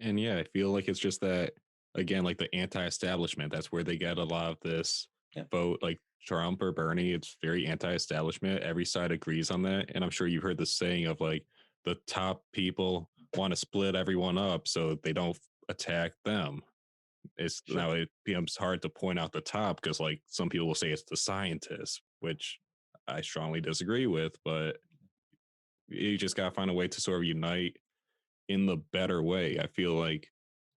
And yeah, I feel like it's just that, again, like the anti-establishment, that's where they get a lot of this vote, like Trump or Bernie. It's very anti-establishment. Every side agrees on that. And I'm sure you've heard the saying of like the top people want to split everyone up so they don't attack them. Now it becomes hard to point out the top because like some people will say it's the scientists, which I strongly disagree with, but you just got to find a way to sort of unite in the better way. I feel like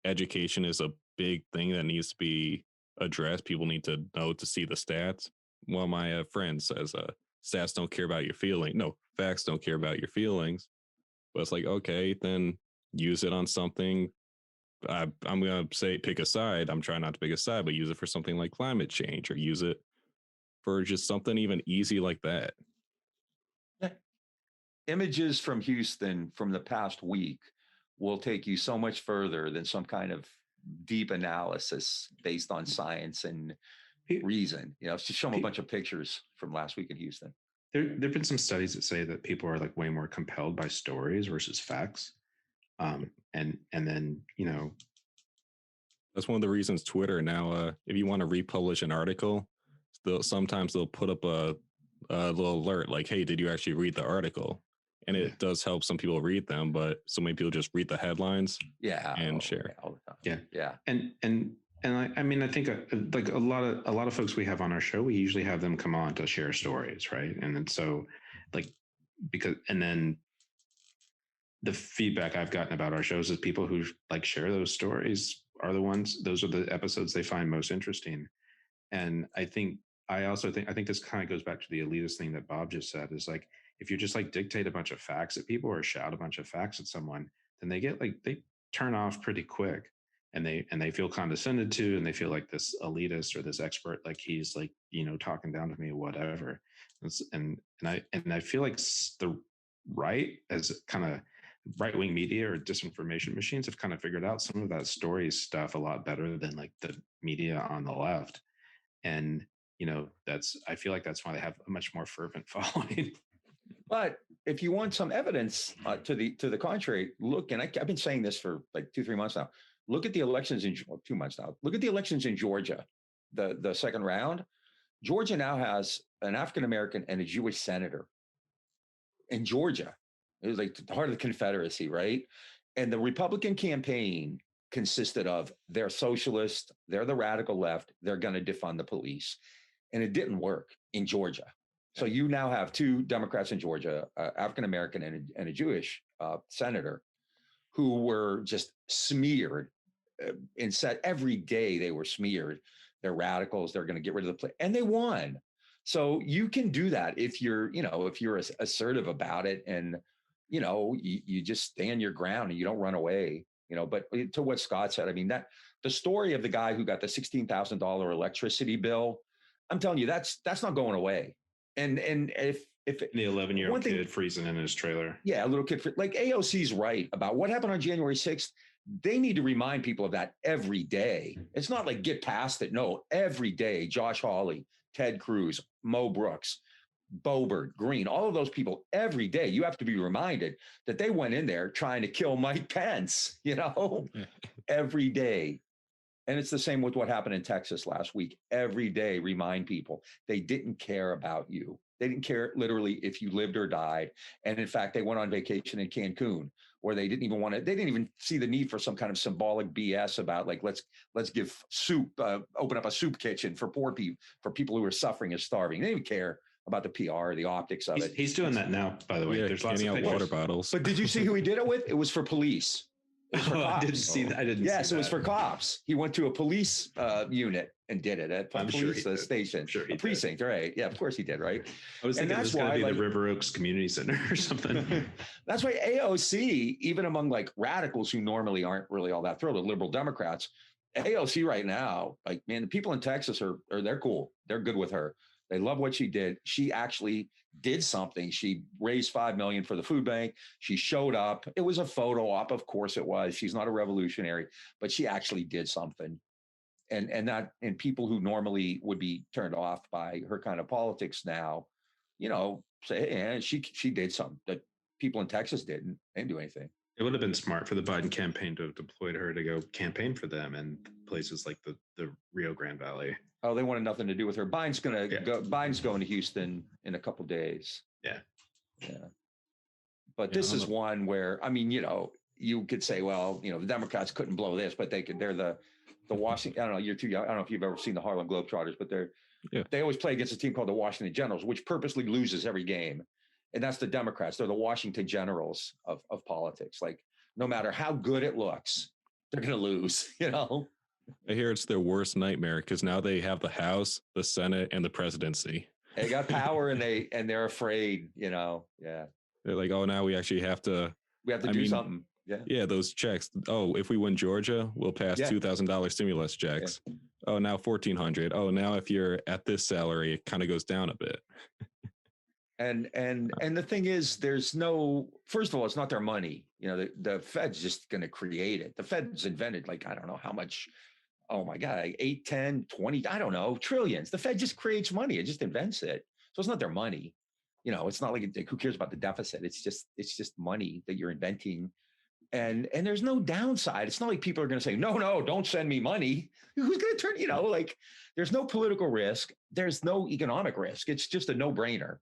education is a big thing that needs to be addressed. People need to know to see the stats. Well, my friend says stats don't care about your feeling. No, facts don't care about your feelings. But it's like, okay, then use it on something. I'm going to say pick a side. I'm trying not to pick a side, but use it for something like climate change, or use it for just something even easy like that. Images from Houston from the past week will take you so much further than some kind of deep analysis based on science and reason. Just show them a bunch of pictures from last week in Houston. There've been some studies that say that people are like way more compelled by stories versus facts. And then, that's one of the reasons Twitter now, if you want to republish an article, sometimes they'll put up a little alert like, hey, did you actually read the article? And it does help some people read them, but so many people just read the headlines and share. All the time. Yeah. And I mean, I think like a lot of folks we have on our show, we usually have them come on to share stories, right? And then so like, and then the feedback I've gotten about our shows is people who like share those stories are those are the episodes they find most interesting. And I think this kind of goes back to the elitist thing that Bob just said, is like, if you just like dictate a bunch of facts at people or shout a bunch of facts at someone, then they turn off pretty quick, and they feel condescended to, and they feel like this elitist or this expert, like he's like, talking down to me or whatever. And I feel like the right, as kind of right-wing media or disinformation machines, have kind of figured out some of that story stuff a lot better than like the media on the left. And I feel like that's why they have a much more fervent following. But if you want some evidence to the contrary, look, and I've been saying this for like 2-3 months now. Look at the elections 2 months now. Look at the elections in Georgia, the second round. Georgia now has an African American and a Jewish senator. In Georgia, it was like the heart of the Confederacy, right? And the Republican campaign consisted of they're socialist, they're the radical left, they're going to defund the police. And it didn't work. in Georgia. So you now have two Democrats in Georgia, African-American and a Jewish senator, who were just smeared and said every day they were smeared. They're radicals. They're going to get rid of the place, and they won. So you can do that if you're assertive about it, and you just stand your ground and you don't run away. But to what Scott said, I mean, that the story of the guy who got the $16,000 electricity bill, I'm telling you, that's not going away. And if the 11-year-old kid freezing in his trailer, yeah, a little kid, like AOC's right about what happened on January 6th. They need to remind people of that every day. It's not like get past it. No, every day. Josh Hawley, Ted Cruz, Mo Brooks, Boebert, Green, all of those people, every day you have to be reminded that they went in there trying to kill Mike Pence, every day. And it's the same with what happened in Texas last week. Every day, remind people they didn't care about you. They didn't care literally if you lived or died. And in fact, they went on vacation in Cancun, where they didn't even see the need for some kind of symbolic BS about like, let's give soup, open up a soup kitchen for poor people, for people who are suffering and starving. They didn't even care about the PR, the optics of it. He's doing that now, by the way. Yeah, there's lots of water bottles. But did you see who he did it with? It was for police. I didn't see that. I didn't. Yes, it was for cops. He went to a police unit and did it at a police station, a precinct. Right? Yeah, of course he did. Right. I was thinking it was going to be the River Oaks Community Center or something. That's why AOC, even among like radicals who normally aren't really all that thrilled with liberal Democrats, AOC right now, like, man, the people in Texas are they're cool. They're good with her. They love what she did. She actually did something. She raised $5 million for the food bank. She showed up. It was a photo op. Of course it was. She's not a revolutionary, but she actually did something. And people who normally would be turned off by her kind of politics now, say, hey, she did something that people in Texas didn't. They didn't do anything. It would have been smart for the Biden campaign to have deployed her to go campaign for them in places like the Rio Grande Valley. Oh, they wanted nothing to do with her. Biden's going to Houston in a couple of days. Yeah. But this is one where, I mean, you could say, well, the Democrats couldn't blow this, but they could. They're the Washington. I don't know. You're too young. I don't know if you've ever seen the Harlem Globetrotters, but they always play against a team called the Washington Generals, which purposely loses every game. And that's the Democrats. They're the Washington Generals of politics. Like, no matter how good it looks, they're going to lose, I hear it's their worst nightmare because now they have the House, the Senate, and the presidency. They got power and they're afraid, Yeah. They're like, oh, now we actually have to. We have to do something. Yeah. Yeah, those checks. Oh, if we win Georgia, we'll pass $2,000 stimulus checks. Yeah. Oh, now $1,400. Oh, now if you're at this salary, it kind of goes down a bit. And the thing is, first of all, it's not their money. The Fed's just going to create it. The Fed's invented, like, I don't know how much, oh my God, like 8, 10, 20, I don't know, trillions. The Fed just creates money. It just invents it. So it's not their money. It's not like who cares about the deficit? It's just money that you're inventing. And there's no downside. It's not like people are going to say, no, don't send me money. Who's going to turn, like, there's no political risk. There's no economic risk. It's just a no-brainer.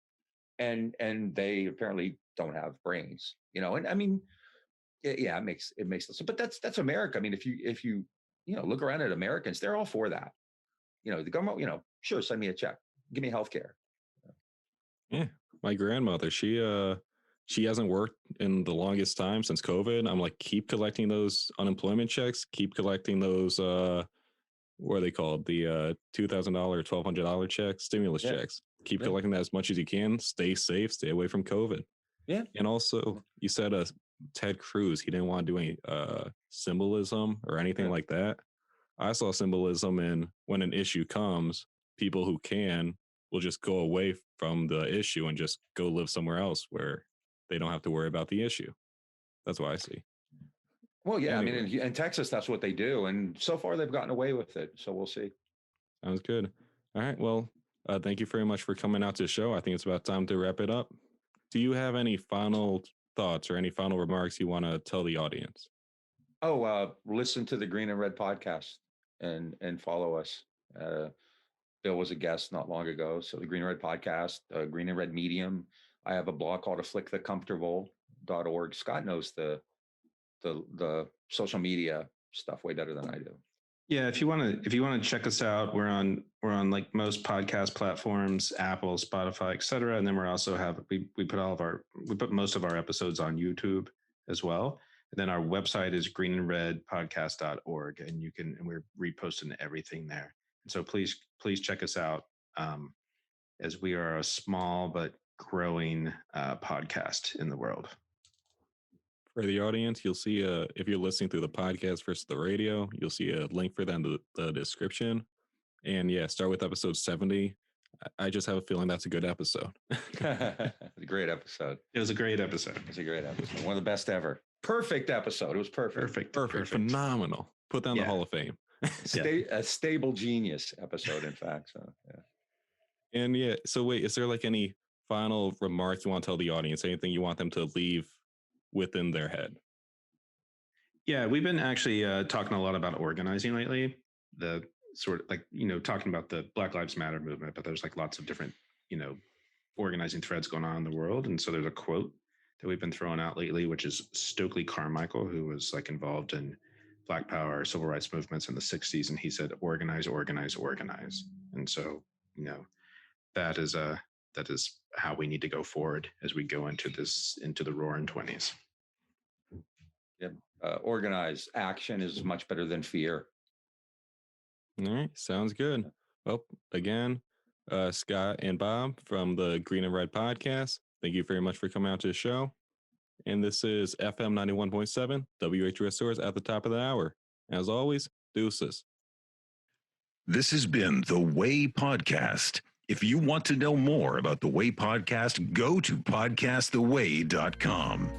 And they apparently don't have brains, and I mean, it makes sense. But that's America. I mean, if you look around at Americans, they're all for that. The government, sure, send me a check, give me health care. Yeah, my grandmother, she hasn't worked in the longest time since COVID. I'm like, keep collecting those unemployment checks, keep collecting those what are they called? The $2,000, $1,200 checks, stimulus checks. Keep collecting that as much as you can. Stay safe. Stay away from COVID. Yeah. And also, you said Ted Cruz, he didn't want to do any symbolism or anything like that. I saw symbolism in when an issue comes, people who can will just go away from the issue and just go live somewhere else where they don't have to worry about the issue. That's what I see. Well, yeah, anyway. I mean, in Texas, that's what they do. And so far, they've gotten away with it. So we'll see. Sounds good. All right. Well, thank you very much for coming out to the show. I think it's about time to wrap it up. Do you have any final thoughts or any final remarks you want to tell the audience? Listen to the Green and Red podcast and follow us. Bill was a guest not long ago. So the Green and Red podcast, Green and Red Medium. I have a blog called afflictthecomfortable.org. Scott knows the social media stuff way better than I do. Yeah, if you want to check us out, we're on like most podcast platforms, Apple, Spotify, etc. And then we also have we put most of our episodes on YouTube as well. And then our website is greenandredpodcast.org, and we're reposting everything there. And so please check us out, as we are a small but growing podcast in the world. For the audience, you'll see if you're listening through the podcast versus the radio, you'll see a link for that in the description. And yeah, start with episode 70. I just have a feeling that's a good episode. A great episode. It was a great episode. It's a great episode. One of the best ever. Perfect episode. It was perfect. Perfect. Phenomenal. Put down the Hall of Fame. A stable genius episode, in fact. So yeah. And yeah, so wait, is there like any final remarks you want to tell the audience? Anything you want them to leave within their head? Yeah, we've been actually talking a lot about organizing lately. The sort of like, talking about the Black Lives Matter movement, but there's like lots of different, organizing threads going on in the world. And so there's a quote that we've been throwing out lately, which is Stokely Carmichael, who was like involved in Black Power, civil rights movements in the 60s. And he said, organize, organize, organize. And so, that is how we need to go forward as we go into the roaring 20s. Yeah, organized action is much better than fear. All right, sounds good. Well, again, Scott and Bob from the Green and Red podcast, thank you very much for coming out to the show. And this is FM 91.7, WHUS Stores at the top of the hour. As always, deuces. This has been The Way Podcast. If you want to know more about The Way Podcast, go to podcasttheway.com.